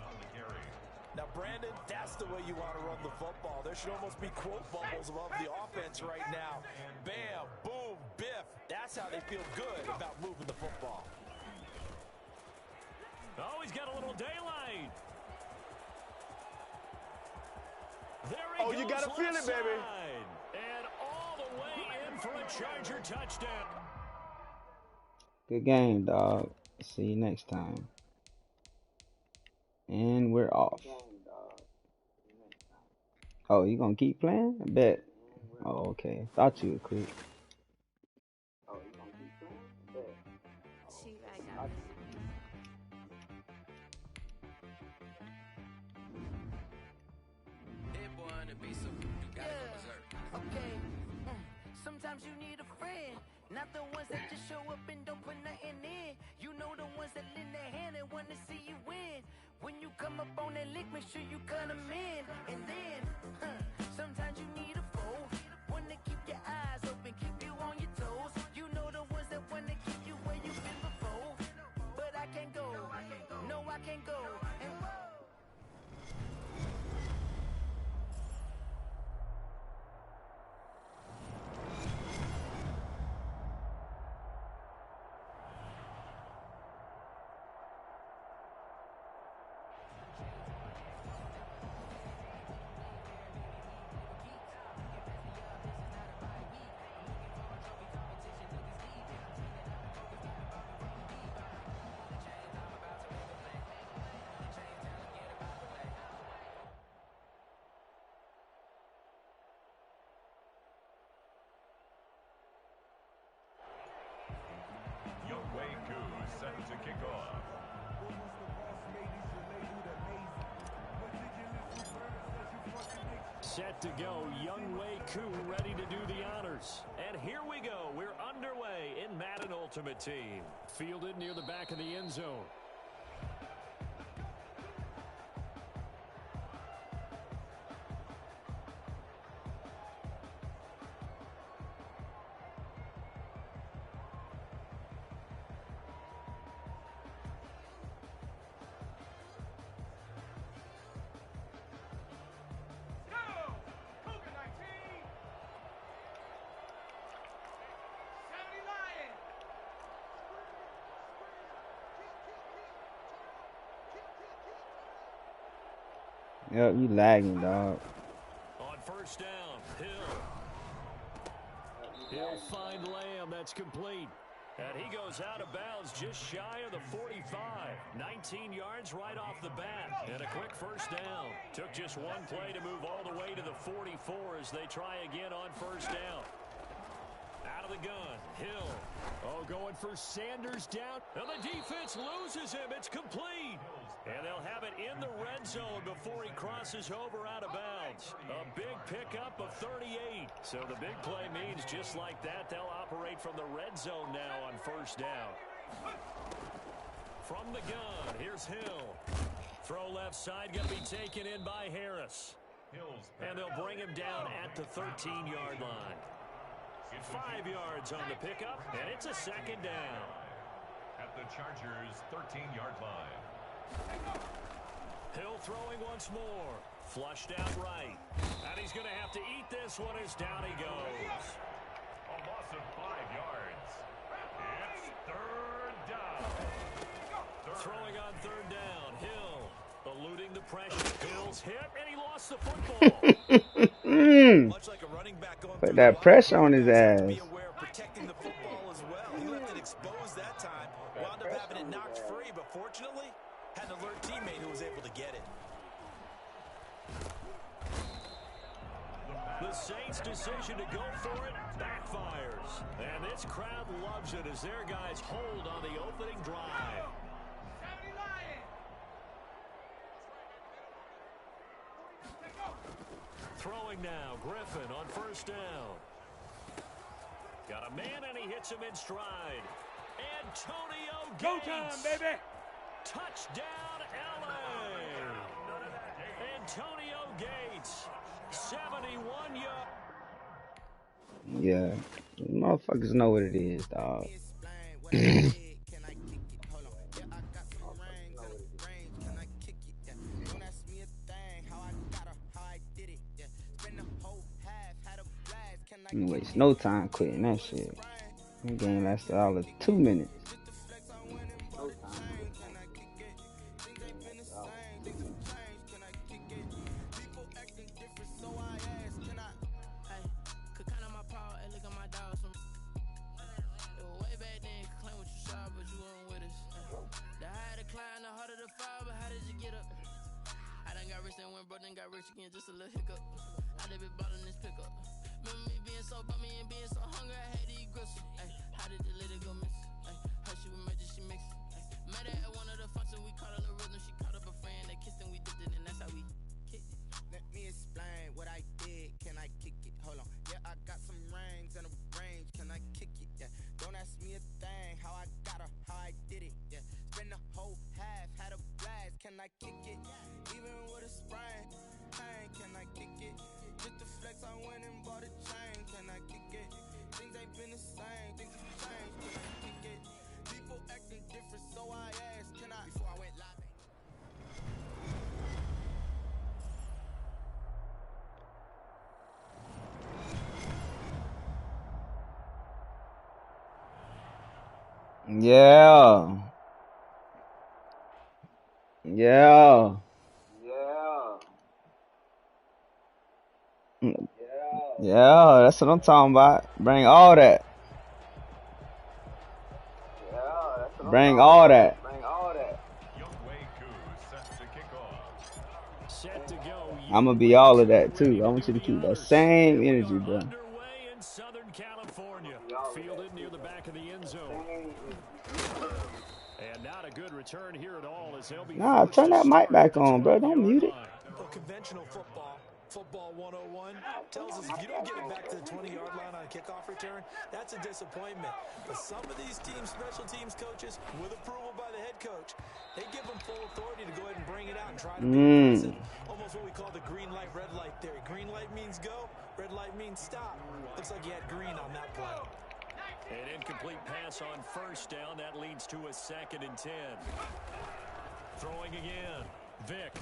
Now, Brandon, that's the way you want to run the football. There should almost be quote bubbles above the offense right now. Bam, boom, biff. That's how they feel good about moving the football. Oh, he's got a little daylight. There he goes, you got to feel it, baby. And all the way in for a Charger touchdown. Good game, dog. See you next time. And we're off. Oh, you gonna keep playing? I bet. Oh, okay. Thought you would quit. Sometimes you need a friend, not the ones that just show up and don't put nothing in. You know the ones that lend their hand and want to see you win. When you come up on that lick, make sure you cut them in. And then kickoff. Set to go, Younghoe Koo ready to do the honors. And here we go. We're underway in Madden Ultimate Team. Fielded near the back of the end zone. Yep, you lagging, dog. On first down, Hill. He'll find Lamb. That's complete. And he goes out of bounds just shy of the 45. 19 yards right off the bat. And a quick first down. Took just one play to move all the way to the 44 as they try again on first down. Out of the gun, Hill. Oh, going for Sanders down. And the defense loses him. It's complete. And they'll have it in the red zone before he crosses over out of bounds. A big pickup of 38. So the big play means just like that, they'll operate from the red zone now on first down. From the gun, here's Hill. Throw left side, going to be taken in by Harris. And they'll bring him down at the 13-yard line. 5 yards on the pickup, and it's a second down. At the Chargers' 13-yard line. Hill throwing once more. Flushed out right. And he's going to have to eat this one as down he goes. A loss of 5 yards. It's third down. Throwing on third down. Hill eluding the pressure. Hill's hit, and he lost the football. Much like a running back going Put that pressure on his ass. be aware of protecting the football as well. He left it exposed that time. Wound up having it knocked free, but fortunately, had an alert teammate who was able to get it. The Saints' decision to go for it backfires. And this crowd loves it as their guys hold on the opening drive. Throwing now, Griffin on first down. Got a man, and he hits him in stride. Antonio Gates. Go time, baby. Touchdown, L.A. Antonio Gates, 71 yards. Yeah, motherfuckers know what it is, dog. You waste no time quitting that shit. That game lasted all of 2 minutes. Got rich again, just a little hiccup. I did be ballin' this pickup. Remember me being so bummy and being so hungry, I had to eat gristle. Ay, how did the lady go miss? Ay, her she was magic, she mixed. Met her at one of the functions, we caught a little rhythm. She caught up a friend, they kissed and we dipped it, and that's how we kicked it. Let me explain what I did. Can I kick it? Hold on. Yeah, I got some rings and a range. Can I kick it? Yeah. Don't ask me a thing. How I got her, how I did it. Yeah. Spend the whole half, had a blast. Can I kick it? Even with a sprain. Can I kick it? Just the flex, I went and bought a chain. Can I kick it? Things ain't been the same. Things have changed. Can I kick it? People acting different, so I asked. Can I? Before I went live. Yeah. Yeah. Yeah, that's what I'm talking about. Bring all that. Bring all that. I'm gonna be all of that too. I want you to keep that same energy, bro. Underway in Southern California. Fielded near the back of the end zone. And now good return here at all as they'll be Nah, turn that mic back on, bro. Don't mute it. Well, conventional football 101 tells us if you don't get it back to the 20-yard line on a kickoff return, that's a disappointment. But some of these teams, special teams coaches, with approval by the head coach, they give them full authority to go ahead and bring it out and try to be aggressive. Almost what we call the green light, red light theory. Green light means go, red light means stop. Looks like you had green on that play. An incomplete pass on first down. That leads to a 2nd and 10. Throwing again. Vick.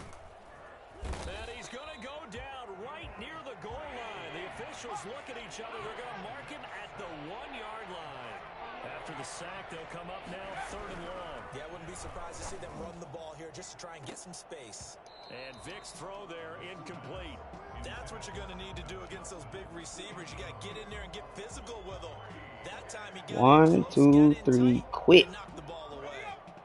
And he's going to go down right near the goal line. The officials look at each other. They're going to mark him at the 1-yard line. After the sack, they'll come up now 3rd and long. Yeah, I wouldn't be surprised to see them run the ball here just to try and get some space. And Vick's throw there incomplete. That's what you're going to need to do against those big receivers. You got to get in there and get physical with them. That time he got 1, 2, 3, quick. Knocked the ball away.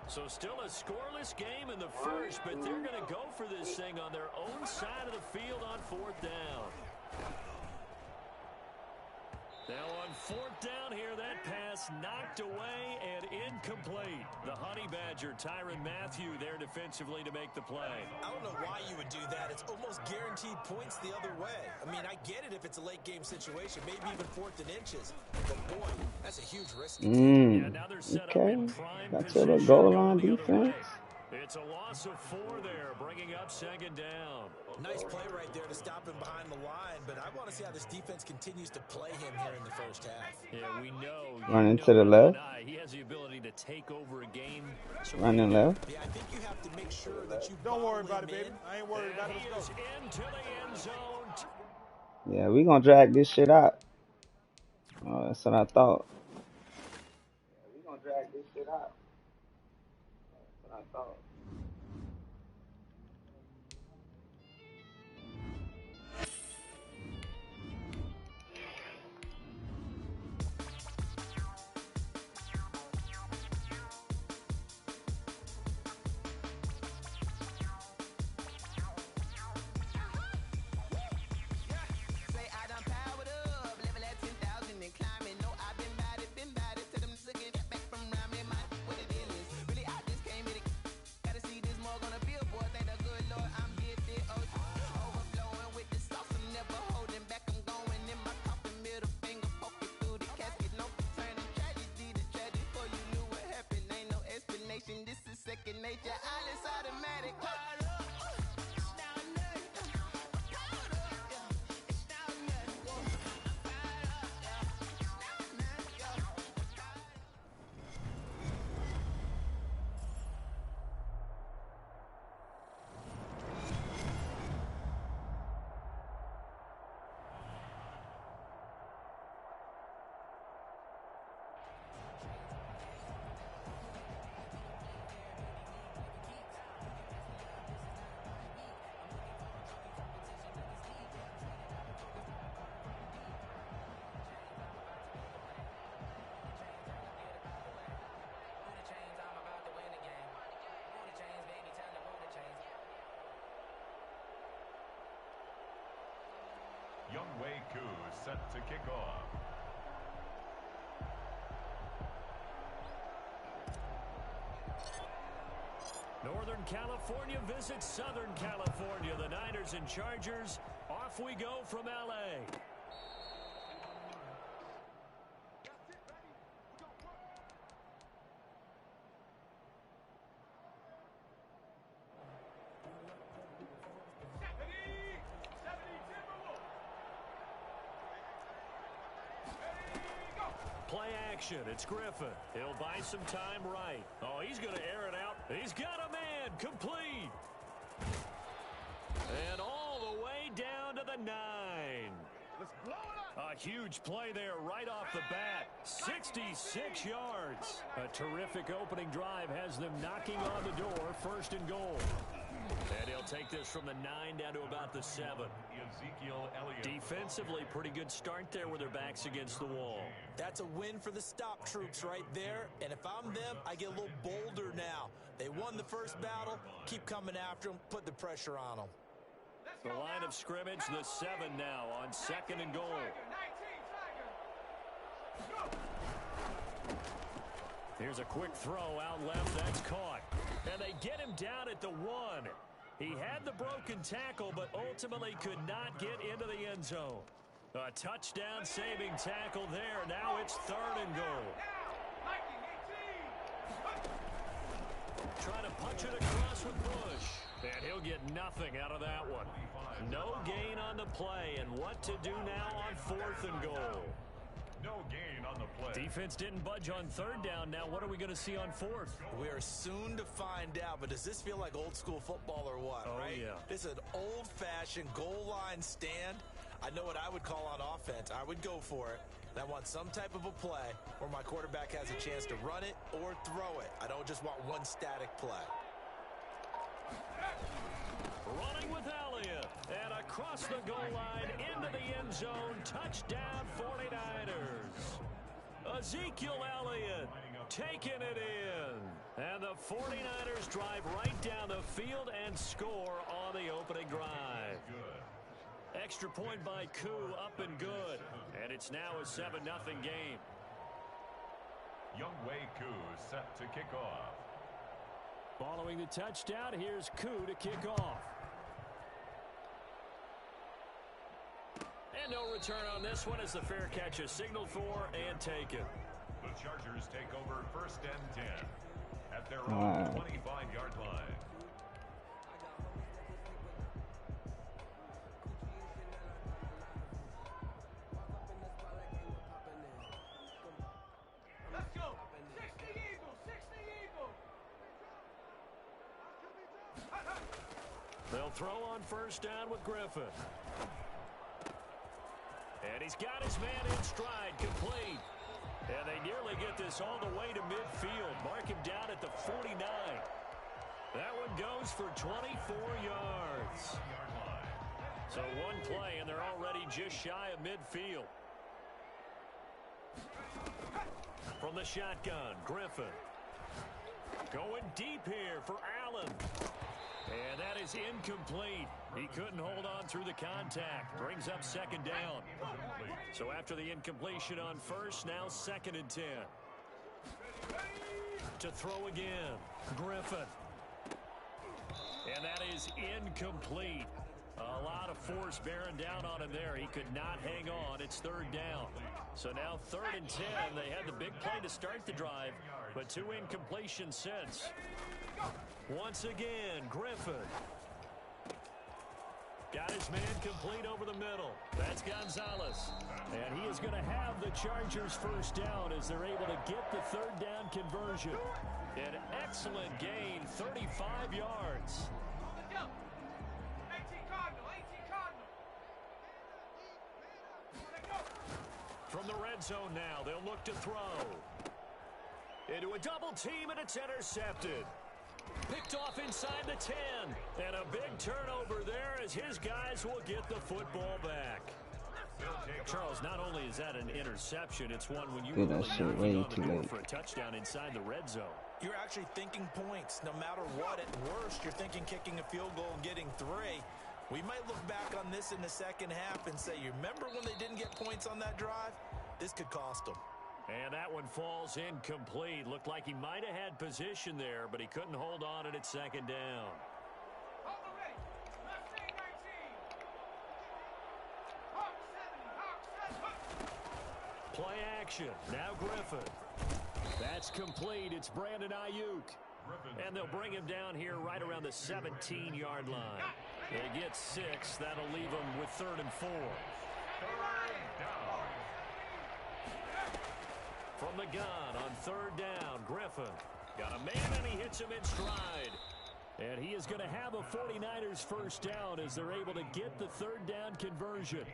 So still a scoreless game in the first, but they're going to go for this thing on their own side of the field on 4th down. Now on 4th down here, that pass knocked away and incomplete. The Honey Badger, Tyrann Mathieu, there defensively to make the play. I don't know why you would do that. It's almost guaranteed points the other way. I mean, I get it if it's a late game situation, maybe even 4th and inches. But boy, that's a huge risk. Yeah, now they're set up in prime Got to the position goal going line the other way. defense. It's a loss of 4 there, bringing up 2nd down. Nice play right there to stop him behind the line, but I want to see how this defense continues to play him here in the first half. Yeah, we know. Running to the left. He has the ability to take over a game. So Running left. Yeah, I think you have to make sure that you don't worry about it, baby. I ain't worried about it. Let's go. Into the end zone. Yeah, we gonna drag this shit out. Oh, that's what I thought. Yeah, we gonna drag this shit out. That's what I thought. Younghoe Koo set to kick off. Northern California visits Southern California. The Niners and Chargers. Off we go from L.A. Play action. It's Griffin. He'll buy some time right. Oh, he's going to air it out. He's got a man. Complete. And all the way down to the 9. Let's blow it up. A huge play there right off the bat. 66 yards. A terrific opening drive has them knocking on the door. 1st and goal. And he'll take this from the 9 down to about the 7. Ezekiel Elliott. Defensively, pretty good start there with their backs against the wall. That's a win for the stop troops right there. And if I'm them, I get a little bolder now. They won the first battle. Keep coming after them. Put the pressure on them. The line of scrimmage, the 7 now on 2nd and goal. Here's a quick throw out left. That's caught. And they get him down at the 1. He had the broken tackle, but ultimately could not get into the end zone. A touchdown-saving tackle there. Now it's 3rd and goal. Trying to punch it across with Bush. And he'll get nothing out of that one. No gain on the play. And what to do now on 4th and goal? No gain on the play. Defense didn't budge on 3rd down. Now what are we going to see on 4th? We are soon to find out, but does this feel like old school football or what, right? Yeah. This is an old-fashioned goal line stand. I know what I would call on offense. I would go for it. And I want some type of a play where my quarterback has a chance to run it or throw it. I don't just want one static play. Running with Elliott. And across the goal line into the end zone. Touchdown 49ers. Ezekiel Elliott taking it in. And the 49ers drive right down the field and score on the opening drive. Extra point by Koo, up and good. And it's now a 7-0 game. Younghoe Koo set to kick off. Following the touchdown, here's Koo to kick off. And no return on this one as the fair catch is signaled for and taken. The Chargers take over 1st and 10 at their own 25-yard line. Let's go. 60 Eagles. 60 Eagles. They'll throw on 1st down with Griffin. And he's got his man in stride, complete. And they nearly get this all the way to midfield. Mark him down at the 49. That one goes for 24 yards. So one play, and they're already just shy of midfield. From the shotgun, Griffin. Going deep here for Allen. And that is incomplete. He couldn't hold on through the contact. Brings up 2nd down. So after the incompletion on 1st, now 2nd and 10. To throw again, Griffin. And that is incomplete. A lot of force bearing down on him there. He could not hang on. It's 3rd down. So now 3rd and 10. They had the big play to start the drive, but 2 incompletions since. Once again, Griffin. Got his man complete over the middle. That's Gonzalez. And he is going to have the Chargers 1st down as they're able to get the 3rd down conversion. An excellent gain, 35 yards. From the red zone now, they'll look to throw. Into a double team, and it's intercepted. Picked off inside the 10. And a big turnover there as his guys will get the football back. Charles, not only is that an interception, it's one when you really knocking on the door for a touchdown inside the red zone. You're actually thinking points. No matter what, at worst, you're thinking kicking a field goal and getting 3. We might look back on this in the second half and say, you remember when they didn't get points on that drive? This could cost them. And that one falls incomplete. Looked like he might have had position there, but he couldn't hold on at 2nd down. Play action. Now Griffin. That's complete. It's Brandon Ayuk. And they'll bring him down here right around the 17-yard line. They get 6. That'll leave them with 3rd and 4. From the gun on 3rd down, Griffin. Got a man and he hits him in stride. And he is going to have a 49ers 1st down as they're able to get the 3rd down conversion.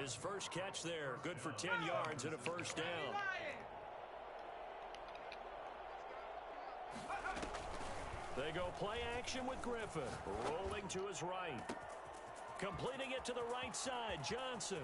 His first catch there, good for 10 yards and a 1st down. They go play action with Griffin, rolling to his right. Completing it to the right side, Johnson.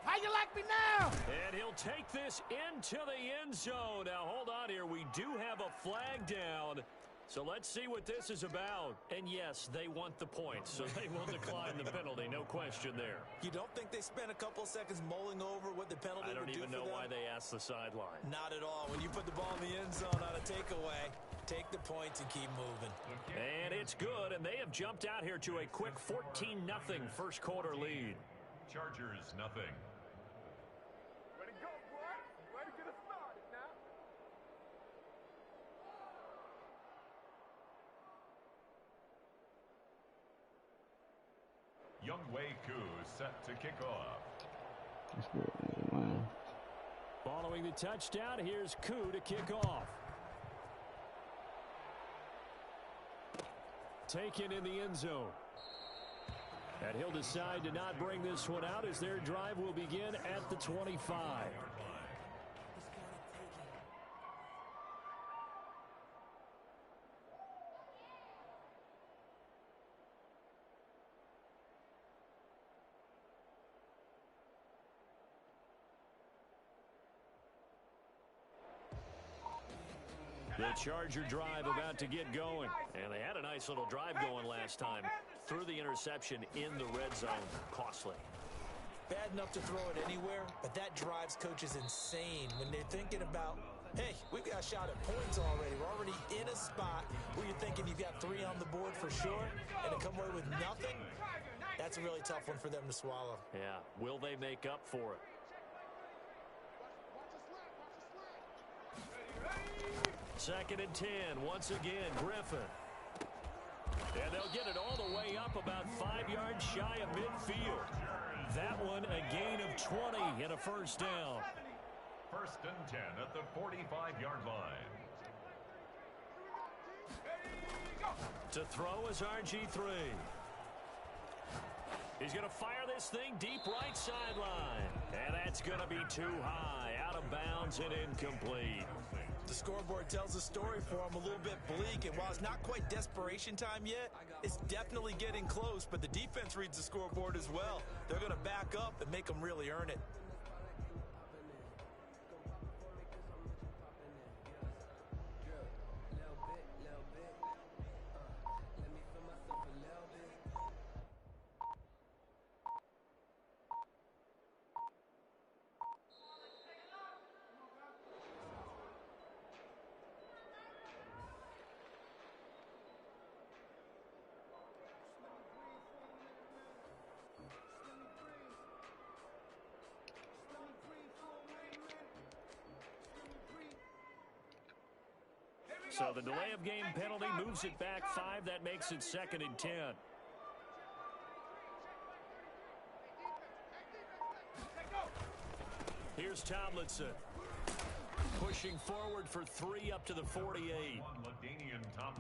How you like me now? And he'll take this into the end zone. Now, hold on here. We do have a flag down. So let's see what this is about. And yes, they want the points, so they will decline the penalty. No question there. You don't think they spent a couple seconds mulling over what the penalty would do for them? I don't even know why they asked the sideline. Not at all. When you put the ball in the end zone on a takeaway, Take the points and keep moving. And it's good, and they have jumped out here to a quick 14-0 first quarter lead. Chargers nothing. Way to go, boy. Way to get us started now. Younghoe Koo set to kick off. That's good, man. Following the touchdown, here's Koo to kick off. Taken in the end zone. And he'll decide to not bring this one out as their drive will begin at the 25. The Charger drive about to get going. And they had a nice little drive going last time. Threw the interception in the red zone. Costly. Bad enough to throw it anywhere, but that drives coaches insane when they're thinking about, hey, we've got a shot at points already. We're already in a spot where you're thinking you've got 3 on the board for sure, and to come away with nothing, that's a really tough one for them to swallow. Yeah, will they make up for it? Second and 10, once again, Griffin. And they'll get it all the way up about 5 yards shy of midfield. That one a gain of 20 and a first down. First and 10 at the 45-yard line. To throw is RG3. He's going to fire this thing deep right sideline. And that's going to be too high, out of bounds and incomplete. The scoreboard tells a story for him, a little bit bleak, and while it's not quite desperation time yet, it's definitely getting close, but the defense reads the scoreboard as well. They're going to back up and make them really earn it. So the delay of game penalty moves it back 5. That makes it second and 10. Here's Tomlinson. Pushing forward for 3 up to the 48.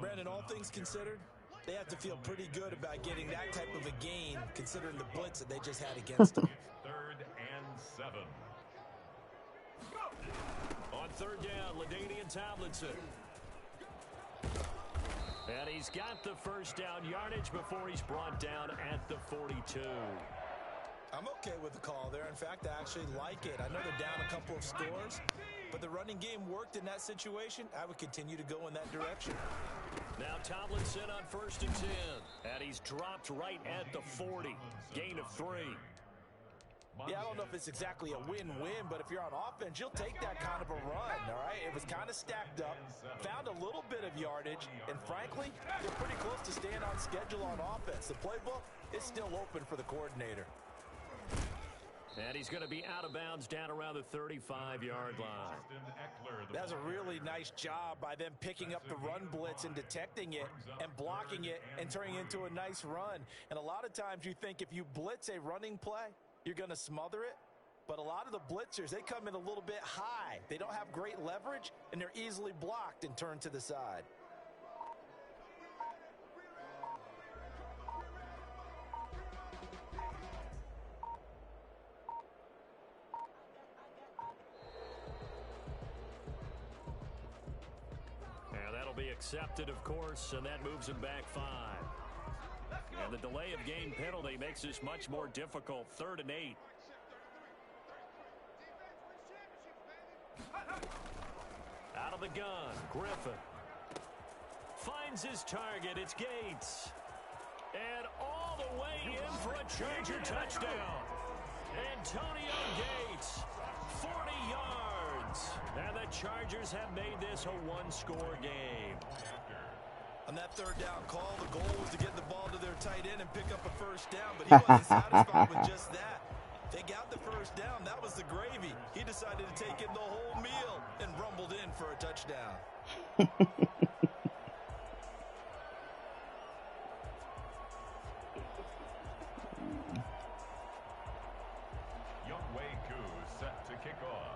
Brandon, all things considered, they have to feel pretty good about getting that type of a gain considering the blitz that they just had against them. 3rd and 7. On 3rd down, LaDainian Tomlinson. And he's got the first down yardage before he's brought down at the 42. I'm okay with the call there. In fact, I actually like it. I know they're down a couple of scores, but the running game worked in that situation. I would continue to go in that direction. Now Tomlinson on 1st and 10. And he's dropped right at the 40. Gain of 3. Yeah, I don't know if it's exactly a win-win, but if you're on offense, you'll take that kind of a run, all right? It was kind of stacked up, found a little bit of yardage, and frankly, they're pretty close to staying on schedule on offense. The playbook is still open for the coordinator. And he's going to be out of bounds down around the 35-yard line. That's a really nice job by them picking up the run blitz and detecting it and blocking it and turning it into a nice run. And a lot of times you think if you blitz a running play, you're going to smother it. But a lot of the blitzers, they come in a little bit high. They don't have great leverage, and they're easily blocked and turned to the side. And that'll be accepted, of course, and that moves him back 5. And the delay of game penalty makes this much more difficult. 3rd and 8. Out of the gun, Griffin. Finds his target, it's Gates. And all the way in for a Charger touchdown. Antonio Gates, 40 yards. distance. And the Chargers have made this a one-score game. On that third down call, the goal was to get the ball to their tight end and pick up a first down, but he wasn't satisfied with just that. They got the first down. That was the gravy. He decided to take in the whole meal and rumbled in for a touchdown. Younghoe Koo set to kick off.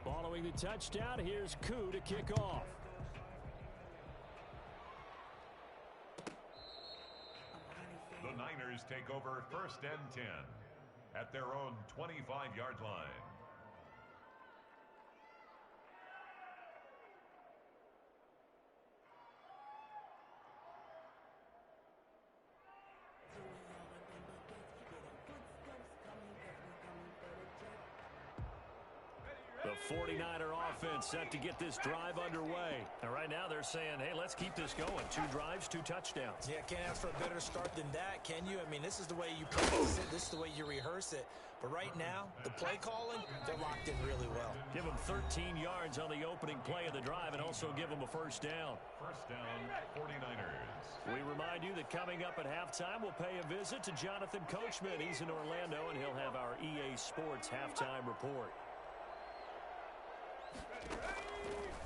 Following the touchdown, here's Koo to kick off. The Niners take over 1st and 10 at their own 25-yard line. The 49er offense set to get this drive underway. And right now they're saying, hey, let's keep this going. 2 drives, 2 touchdowns. Yeah, can't ask for a better start than that, can you? I mean, this is the way you practice it. This is the way you rehearse it. But right now, the play calling, they're locked in really well. Give them 13 yards on the opening play of the drive and also give them a first down. First down, 49ers. We remind you that coming up at halftime, we'll pay a visit to Jonathan Coachman. He's in Orlando, and he'll have our EA Sports halftime report.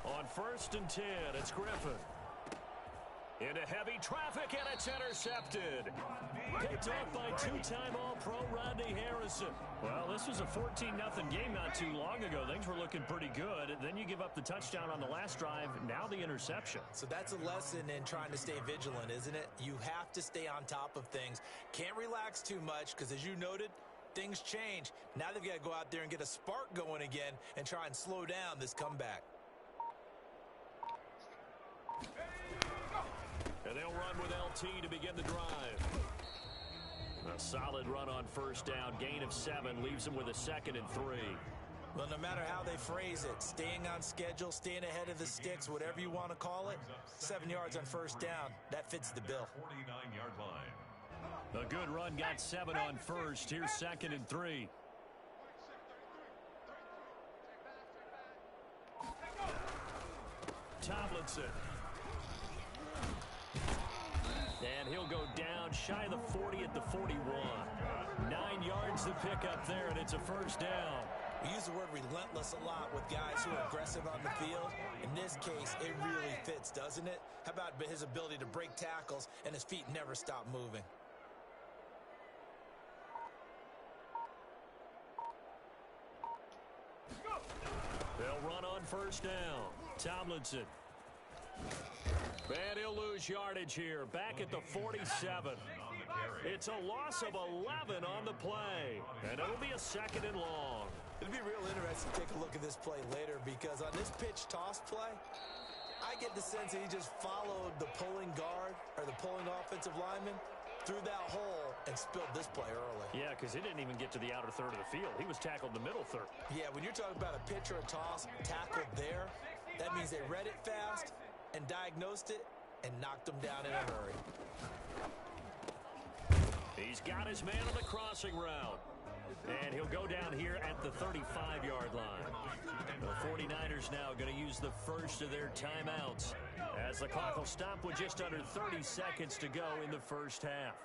On 1st and 10, it's Griffin. Into heavy traffic, and it's intercepted. Picked off by 2-time All-Pro Rodney Harrison. Well, this was a 14-0 game not too long ago. Things were looking pretty good. Then you give up the touchdown on the last drive. Now the interception. So that's a lesson in trying to stay vigilant, isn't it? You have to stay on top of things. Can't relax too much because, as you noted, things change. Now they've got to go out there and get a spark going again and try and slow down this comeback. And they'll run with LT to begin the drive. A solid run on first down. Gain of 7 leaves them with a 2nd and 3. Well, no matter how they phrase it, staying on schedule, staying ahead of the sticks, whatever you want to call it, 7 yards on first down, that fits the bill. 49-yard line. A good run got 7 on first. Here's 2nd and 3. Tomlinson. And he'll go down shy of the 40 at the 41. 9 yards to pick up there, and it's a first down. We use the word relentless a lot with guys who are aggressive on the field. In this case, it really fits, doesn't it? How about his ability to break tackles and his feet never stop moving? They'll run on first down. Tomlinson. And he'll lose yardage here. Back at the 47. It's a loss of 11 on the play. And it'll be a 2nd and long. It'll be real interesting to take a look at this play later because on this pitch toss play, I get the sense that he just followed the pulling guard or the pulling offensive lineman through that hole and spilled this play early. Yeah, because he didn't even get to the outer third of the field. He was tackled in the middle third. Yeah, when you're talking about a pitch or a toss tackled there, that means they read it fast and diagnosed it and knocked him down in a hurry. He's got his man on the crossing route. And he'll go down here at the 35-yard line. The 49ers now going to use the first of their timeouts as the clock will stop with just under 30 seconds to go in the first half.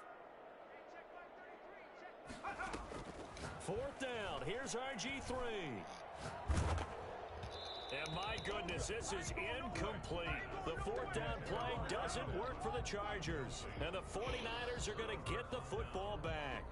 4th down. Here's RG3. And my goodness, this is incomplete. The 4th down play doesn't work for the Chargers. And the 49ers are going to get the football back.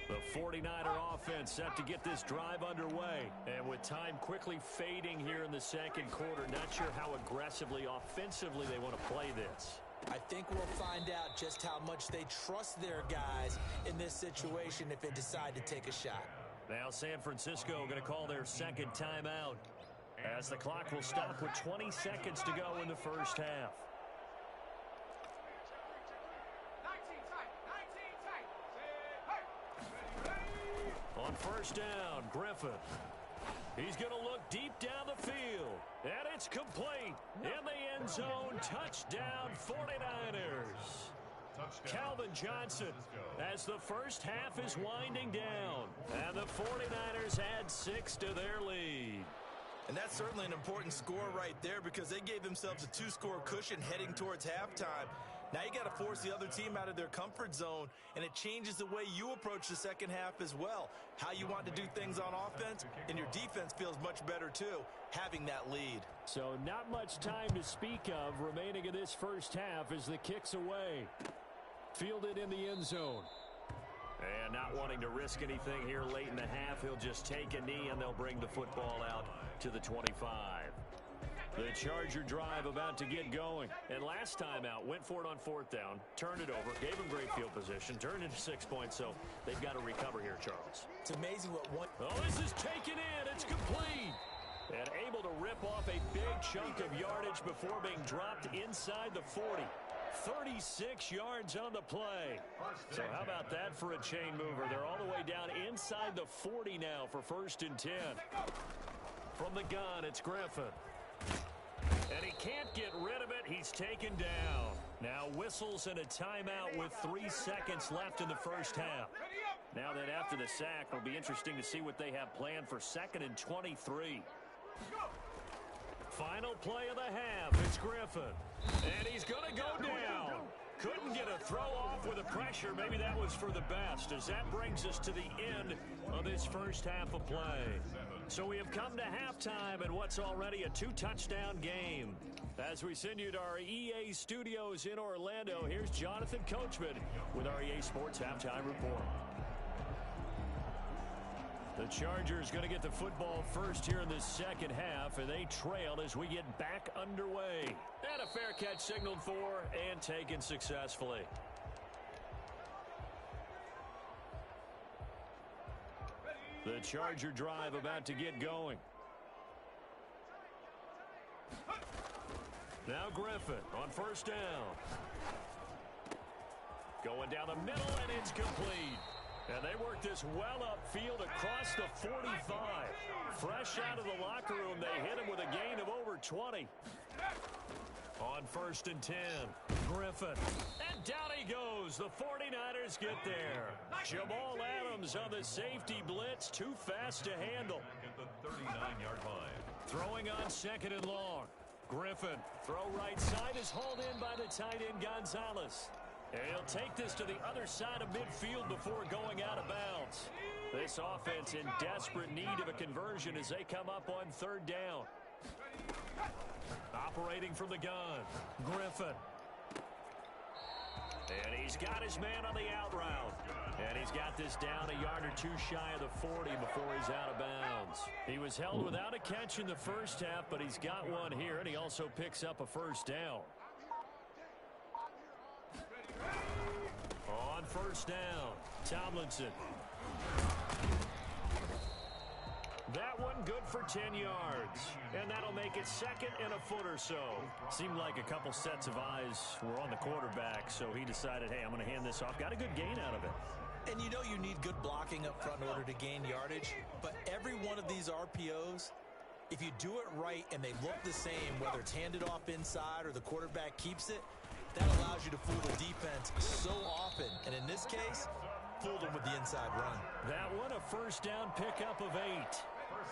The 49er offense set to get this drive underway. And with time quickly fading here in the 2nd quarter, not sure how aggressively, offensively they want to play this. I think we'll find out just how much they trust their guys in this situation if they decide to take a shot. Now San Francisco going to call their second timeout as the clock will stop with 20 seconds to go in the first half. 19 tight. On first down, Griffin. He's going to look deep down the field. And it's complete. In the end zone, touchdown 49ers. Calvin Johnson as the first half is winding down. And the 49ers add 6 to their lead. And that's certainly an important score right there because they gave themselves a 2-score cushion heading towards halftime. Now you got to force the other team out of their comfort zone, and it changes the way you approach the second half as well. How you want to do things on offense, and your defense feels much better too, having that lead. So not much time to speak of remaining in this first half as the kick's away. Fielded in the end zone. And not wanting to risk anything here late in the half, he'll just take a knee and they'll bring the football out to the 25. The Charger drive about to get going. And last time out, went for it on fourth down, turned it over, gave him great field position, turned into 6 points, so they've got to recover here, Charles. It's amazing what one... Oh, this is taken in. It's complete. And able to rip off a big chunk of yardage before being dropped inside the 40. 36 yards on the play. So how about that for a chain mover? They're all the way down inside the 40 now for 1st and 10. From the gun, it's Griffin. And he can't get rid of it. He's taken down. Now whistles and a timeout with 3 seconds left in the first half. Now then after the sack, it'll be interesting to see what they have planned for 2nd and 23. Final play of the half. It's Griffin. And he's going to go down. Couldn't get a throw off with the pressure. Maybe that was for the best, as that brings us to the end of this first half of play. So we have come to halftime in what's already a 2-touchdown game. As we send you to our EA studios in Orlando, here's Jonathan Coachman with our EA Sports Halftime Report. The Chargers going to get the football first here in the second half, and they trail as we get back underway. And a fair catch signaled for and taken successfully. The Charger drive about to get going. Now Griffin on first down. Going down the middle, and it's complete. And they work this well upfield across the 45. Fresh out of the locker room, they hit him with a gain of over 20. On 1st and 10, Griffin. And down he goes. The 49ers get there. Jamal Adams on the safety blitz. Too fast to handle. At the 39-yard line. Throwing on 2nd and long. Griffin. Throw right side is hauled in by the tight end Gonzalez. And he'll take this to the other side of midfield before going out of bounds. This offense in desperate need of a conversion as they come up on 3rd down. Operating from the gun, Griffin. And he's got his man on the out route. And he's got this down a yard or two shy of the 40 before he's out of bounds. He was held without a catch in the first half, but he's got one here, and he also picks up a 1st down. On 1st down, Tomlinson. That one good for 10 yards. And that'll make it 2nd and a foot or so. Seemed like a couple sets of eyes were on the quarterback, so he decided, hey, I'm going to hand this off. Got a good gain out of it. And you know you need good blocking up front in order to gain yardage. But every one of these RPOs, if you do it right and they look the same, whether it's handed off inside or the quarterback keeps it, that allows you to fool the defense so often. And in this case, fooled them with the inside run. That one a 1st down pickup of 8.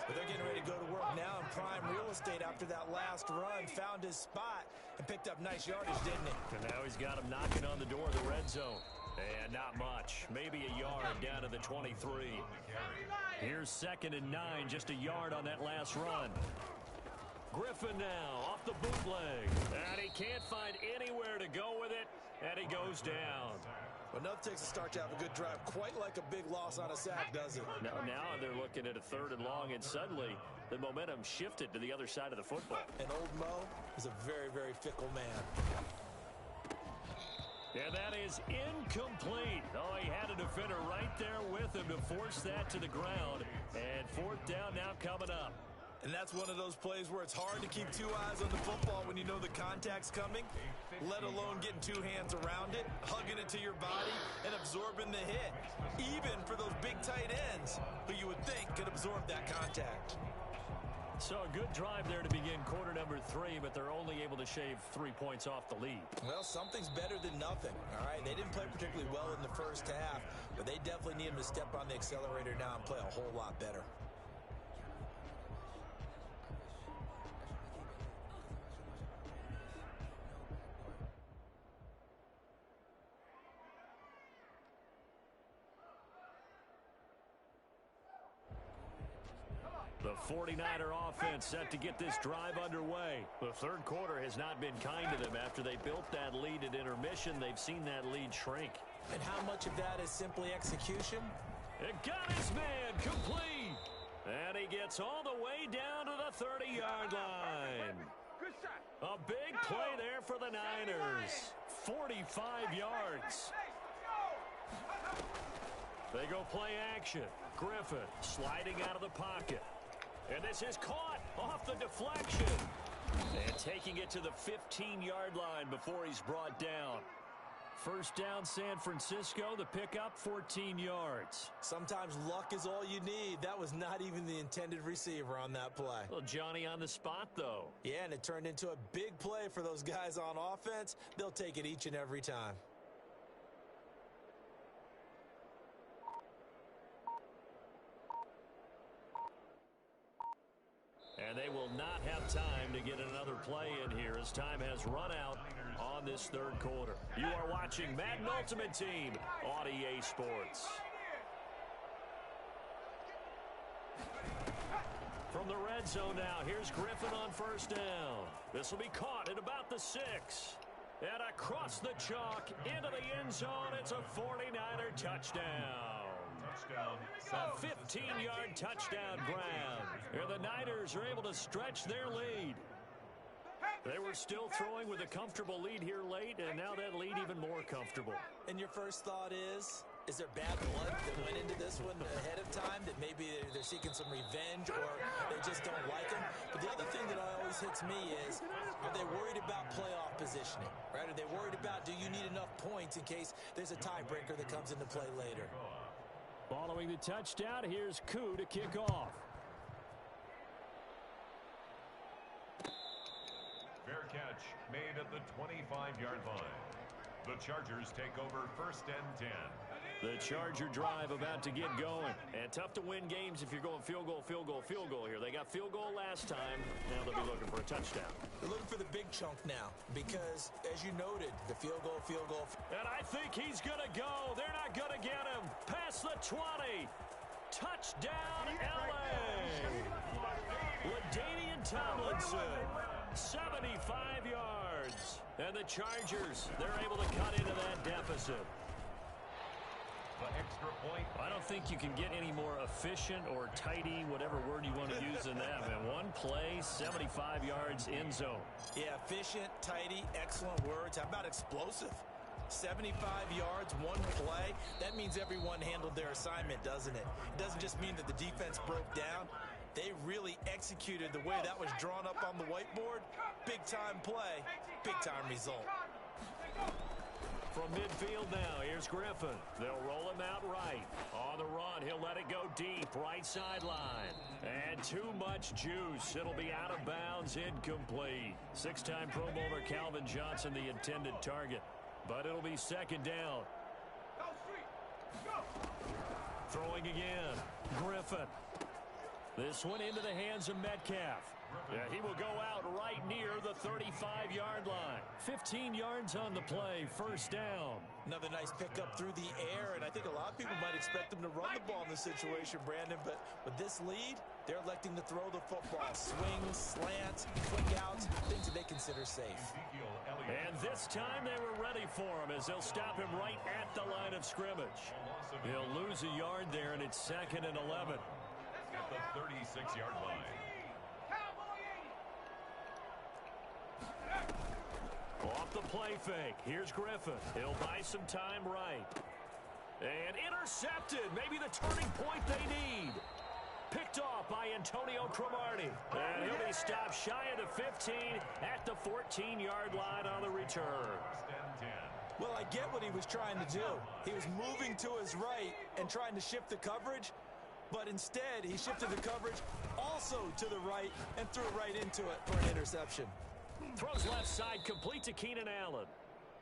But they're getting ready to go to work now in prime real estate after that last run. Found his spot and picked up nice yardage, didn't he? And now he's got him knocking on the door of the red zone. And not much. Maybe a yard down to the 23. Here's 2nd and 9, just a yard on that last run. Griffin now off the bootleg. And he can't find anywhere to go with it. And he goes down. Well, enough takes a start to have a good drive. Quite like a big loss on a sack, does it? Now they're looking at a 3rd and long, and suddenly the momentum shifted to the other side of the football. And old Mo is a very, very fickle man. And that is incomplete. Oh, he had a defender right there with him to force that to the ground. And fourth down now coming up. And that's one of those plays where it's hard to keep two eyes on the football when you know the contact's coming, let alone getting two hands around it, hugging it to your body, and absorbing the hit, even for those big tight ends who you would think could absorb that contact. So a good drive there to begin quarter number 3, but they're only able to shave 3 points off the lead. Well, something's better than nothing, all right? They didn't play particularly well in the first half, but they definitely need them to step on the accelerator now and play a whole lot better. The 49er offense set to get this drive underway. The third quarter has not been kind to them. After they built that lead at intermission, they've seen that lead shrink. And how much of that is simply execution? It got his man complete. And he gets all the way down to the 30-yard line. A big play there for the Niners. 45 yards. They go play action. Griffin sliding out of the pocket. And this is caught off the deflection. And taking it to the 15-yard line before he's brought down. First down, San Francisco. The pickup, 14 yards. Sometimes luck is all you need. That was not even the intended receiver on that play. Well, Johnny on the spot, though. Yeah, and it turned into a big play for those guys on offense. They'll take it each and every time. And they will not have time to get another play in here as time has run out on this third quarter. You are watching Madden Ultimate Team on EA Sports. From the red zone now, here's Griffin on first down. This will be caught at about the 6. And across the chalk into the end zone, it's a 49er touchdown. A 15-yard touchdown grab. And the Niners are able to stretch their lead. They were still throwing with a comfortable lead here late, and now that lead even more comfortable. And your first thought is there bad blood that went into this one ahead of time, that maybe they're seeking some revenge or they just don't like him? But the other thing that always hits me is, are they worried about playoff positioning, right? Are they worried about, do you need enough points in case there's a tiebreaker that comes into play later? Following the touchdown, here's Koo to kick off. Fair catch made at the 25-yard line. The Chargers take over first and 10. The Charger drive about to get going. And tough to win games if you're going field goal, field goal, field goal here. They got field goal last time. Now they'll be looking for a touchdown. They're looking for the big chunk now because, as you noted, the field goal. And I think he's going to go. They're not going to get him. Past the 20. Touchdown, L.A. LaDainian Tomlinson, 75 yards. And the Chargers, they're able to cut into that deficit. The extra point. I don't think you can get any more efficient or tidy, whatever word you want to use in that. And one play, 75 yards, end zone. Yeah, efficient, tidy, excellent words. How about explosive? 75 yards, one play. That means everyone handled their assignment, doesn't it? It doesn't just mean that the defense broke down. They really executed the way that was drawn up on the whiteboard. Big-time play, big-time result. From midfield now, here's Griffin. They'll roll him out right. On the run, he'll let it go deep, right sideline. And too much juice. It'll be out of bounds, incomplete. 6-time Pro Bowler Calvin Johnson, the intended target. But it'll be second down. Throwing again, Griffin. This one into the hands of Metcalf. Yeah, he will go out right near the 35-yard line. 15 yards on the play, first down. Another nice pickup through the air, and I think a lot of people might expect them to run the ball in this situation, Brandon, but with this lead, they're electing to throw the football. Swings, slants, quick outs, things that they consider safe. And this time they were ready for him as they'll stop him right at the line of scrimmage. He'll lose a yard there, and it's 2nd and 11. At the 36-yard line. Off off the play fake. Here's Griffin. He'll buy some time right. And intercepted. Maybe the turning point they need. Picked off by Antonio Cromartie. And he'll be stopped shy of the 15 at the 14-yard line on the return. Well, I get what he was trying to do. He was moving to his right and trying to shift the coverage, but instead he shifted the coverage also to the right and threw it right into it for an interception. Throws left side, complete to Keenan Allen.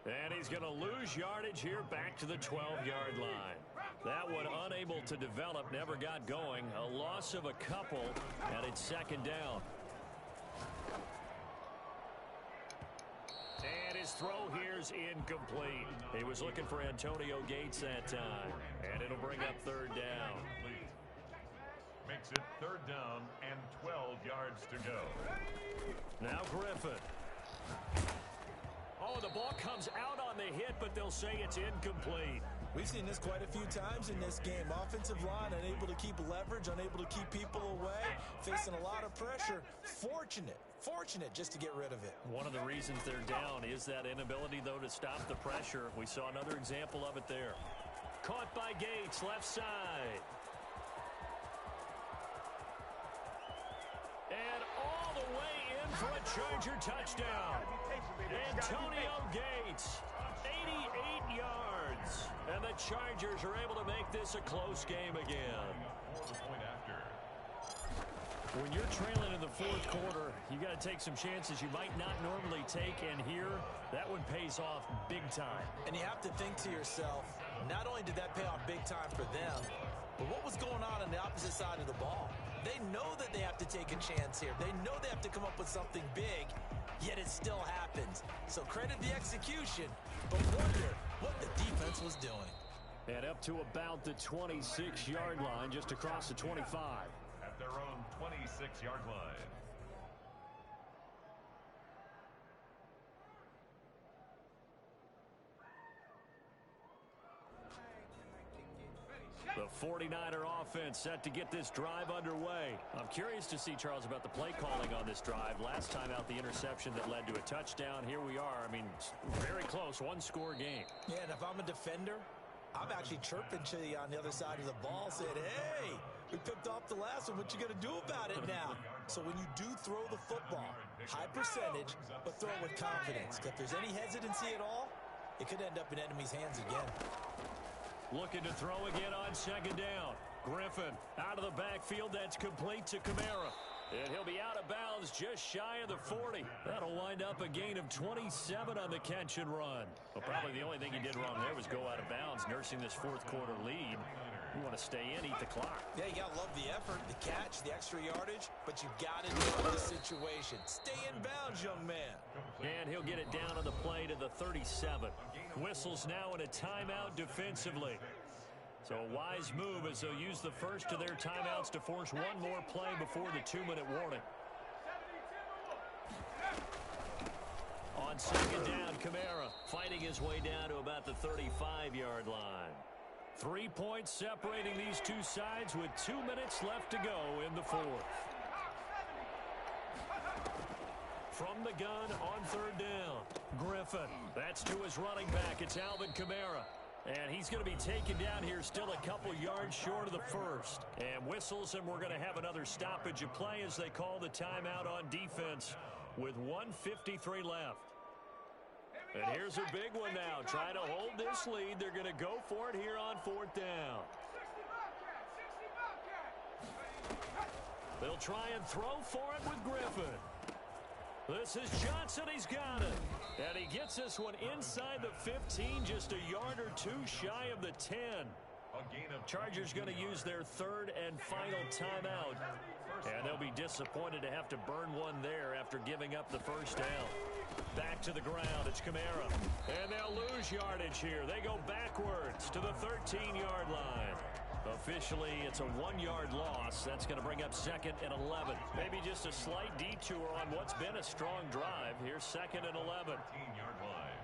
And he's going to lose yardage here back to the 12-yard line. That one unable to develop, never got going. A loss of a couple, and it's second down. And his throw here's incomplete. He was looking for Antonio Gates that time. And it'll bring up third down. Makes it third down and 12 yards to go. Now Griffin. Oh, the ball comes out on the hit, but they'll say it's incomplete. We've seen this quite a few times in this game. Offensive line unable to keep leverage, unable to keep people away, facing a lot of pressure. Fortunate just to get rid of it. One of the reasons they're down is that inability, though, to stop the pressure. We saw another example of it there. Caught by Gates, left side. And all the way in for a Charger touchdown. Antonio Gates, 88 yards. And the Chargers are able to make this a close game again. When you're trailing in the fourth quarter, you got to take some chances you might not normally take, and here, that one pays off big time. And you have to think to yourself, not only did that pay off big time for them, but what was going on the opposite side of the ball? They know that they have to take a chance here. They know they have to come up with something big, yet it still happens. So credit the execution, but wonder what the defense was doing. And up to about the 26-yard line, just across the 25. At their own 26-yard line. The 49er offense set to get this drive underway. I'm curious to see, Charles, about the play calling on this drive. Last time out, the interception that led to a touchdown. Here we are. I mean, very close, one-score game. Yeah, and if I'm a defender, I'm actually chirping to you on the other side of the ball, saying, hey, we picked off the last one. What you going to do about it now? So when you do throw the football, high percentage, but throw it with confidence. If there's any hesitancy at all, it could end up in enemy's hands again. Looking to throw again on second down. Griffin out of the backfield. That's complete to Kamara. And he'll be out of bounds just shy of the 40. That'll wind up a gain of 27 on the catch and run. Well, probably the only thing he did wrong there was go out of bounds, nursing this fourth quarter lead. You want to stay in, eat the clock. Yeah, you got to love the effort, the catch, the extra yardage, but you got to know the situation. Stay in bounds, young man. And he'll get it down on the play to the 37. Whistles now in a timeout defensively. So a wise move as they'll use the first of their timeouts to force one more play before the 2-minute warning. On second down, Kamara fighting his way down to about the 35-yard line. 3 points separating these two sides with 2 minutes left to go in the fourth. From the gun on third down, Griffin. That's to his running back. It's Alvin Kamara. And he's going to be taken down here still a couple yards short of the first. And whistles, and we're going to have another stoppage of play as they call the timeout on defense with 1:53 left. And here's a big one now. Trying to hold this lead. They're going to go for it here on fourth down. They'll try and throw for it with Griffin. This is Johnson. He's got it. And he gets this one inside the 15, just a yard or two shy of the 10. Chargers going to use their third and final timeout. And they'll be disappointed to have to burn one there after giving up the first down. Back to the ground. It's Kamara. And they'll lose yardage here. They go backwards to the 13-yard line. Officially, it's a 1-yard loss. That's going to bring up second and 11. Maybe just a slight detour on what's been a strong drive. Here's second and 11. 13-yard line.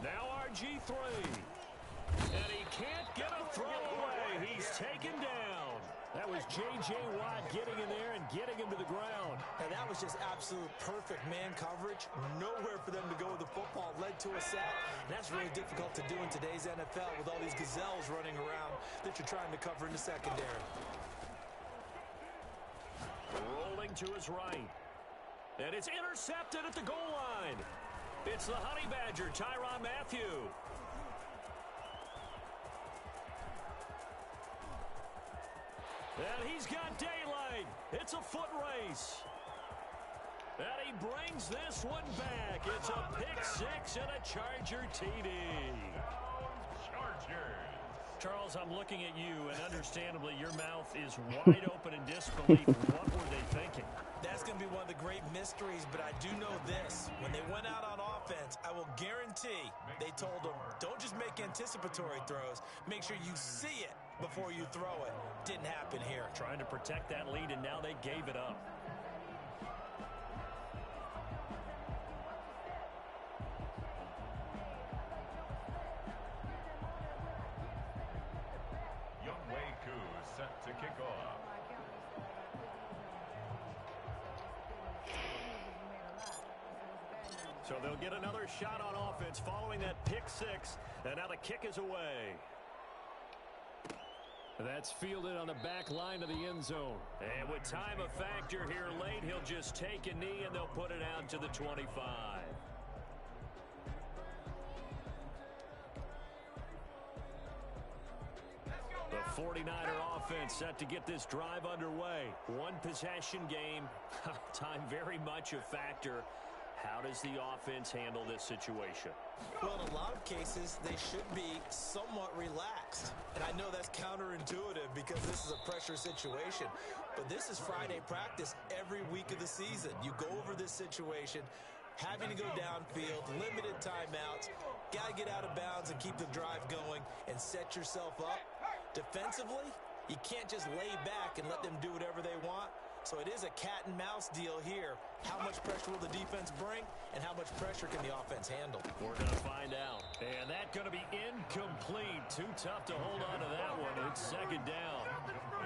Now RG3. And he can't get a throw away. He's taken down. That was J.J. Watt getting in there and getting him to the ground. And that was just absolute perfect man coverage. Nowhere for them to go with the football. Led to a sack. And that's really difficult to do in today's NFL with all these gazelles running around that you're trying to cover in the secondary. Rolling to his right. And it's intercepted at the goal line. It's the Honey Badger, Tyrann Mathieu. And he's got daylight. It's a foot race. And he brings this one back. It's a pick six and a Charger TD. Chargers. Charles, I'm looking at you, and understandably, your mouth is wide open in disbelief. What were they thinking? That's going to be one of the great mysteries, but I do know this. When they went out on offense, I will guarantee they told them, don't just make anticipatory throws. Make sure you see it before you throw it. Didn't happen here. Trying to protect that lead, and now they gave it up. Younghoe Koo set to kick off. So they'll get another shot on offense following that pick six, and now the kick is away. That's fielded on the back line of the end zone. And with time a factor here late, he'll just take a knee, and they'll put it out to the 25. The 49er offense set to get this drive underway. One possession game. Time very much a factor. How does the offense handle this situation? Well, in a lot of cases, they should be somewhat relaxed. And I know that's counterintuitive because this is a pressure situation. But this is Friday practice every week of the season. You go over this situation, having to go downfield, limited timeouts, got to get out of bounds and keep the drive going and set yourself up. Defensively, you can't just lay back and let them do whatever they want. So it is a cat and mouse deal here. How much pressure will the defense bring, and how much pressure can the offense handle? We're going to find out. And that's going to be incomplete. Too tough to hold on to that one. It's second down.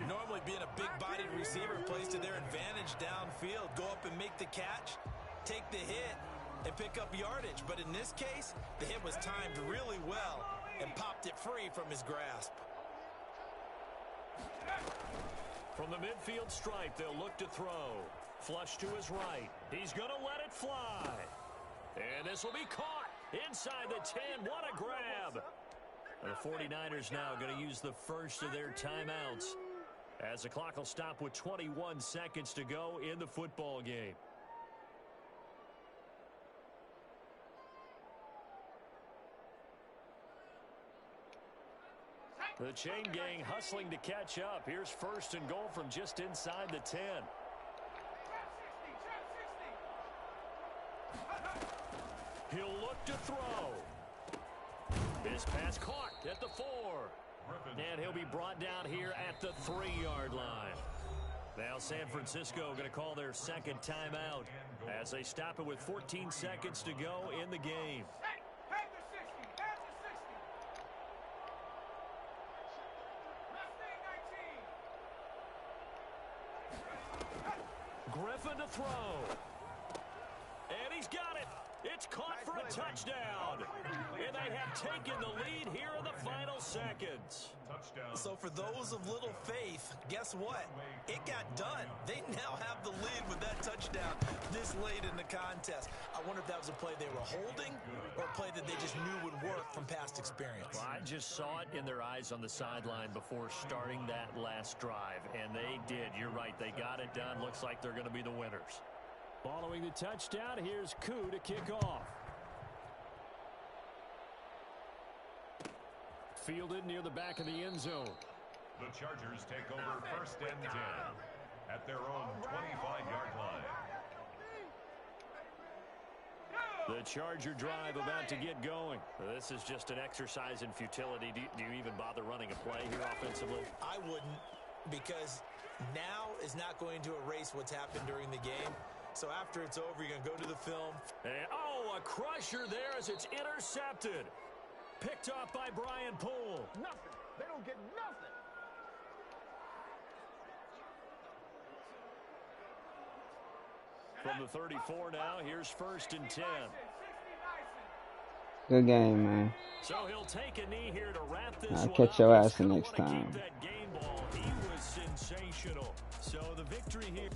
Normally being a big-bodied receiver plays to their advantage downfield. Go up and make the catch, take the hit, and pick up yardage. But in this case, the hit was timed really well and popped it free from his grasp. From the midfield stripe, they'll look to throw. Flush to his right. He's going to let it fly. And this will be caught inside the 10. What a grab. The 49ers now going to use the first of their timeouts as the clock will stop with 21 seconds to go in the football game. The chain gang hustling to catch up. Here's first and goal from just inside the 10. He'll look to throw. This pass caught at the 4. And he'll be brought down here at the 3-yard line. Now San Francisco going to call their second timeout as they stop it with 14 seconds to go in the game. Griffin to throw. And he's got it. It's caught for a touchdown. And they have taken the lead here in the final seconds. So for those of little faith, guess what? It got done. They now have the lead with that touchdown this late in the contest. I wonder if that was a play they were holding or a play that they just knew would work from past experience. Well, I just saw it in their eyes on the sideline before starting that last drive, and they did. You're right. They got it done. Looks like they're going to be the winners. Following the touchdown, here's Koo to kick off. Fielded near the back of the end zone. The Chargers take over first and 10 at their own 25-yard line. The Charger drive about to get going. This is just an exercise in futility. Do you even bother running a play here offensively? I wouldn't, because now is not going to erase what's happened during the game. So after it's over, you're going to go to the film. And, a crusher there as it's intercepted. Picked off by Brian Poole. Nothing. They don't get nothing. From the 34 now, here's 1st and 10. Good game, man. So he'll take a knee here to wrap this I'll one catch up. your He's ass gonna next wanna keep time. that game ball. He was sensational. So the victory here.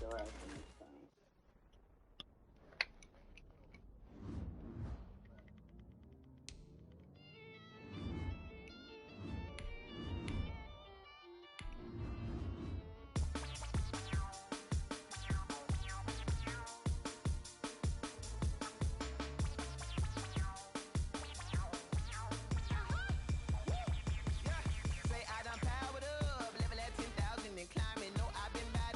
Say I done powered up, level at 10,000 and climbing. No, I've been bad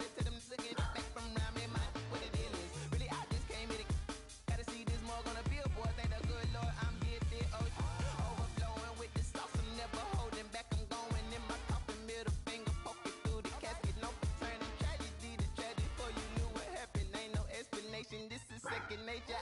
it. Tell them to get back from around me, man. What the deal is? Really, I just came here to gotta see this mug on a billboard. Thank the good Lord, I'm gifted. Oh, overflowing with the sauce. I'm never holding back. I'm going in my coffin, middle finger poking through the casket. No turning tragedy to tragedy. Before you knew what happened, ain't no explanation. This is second nature.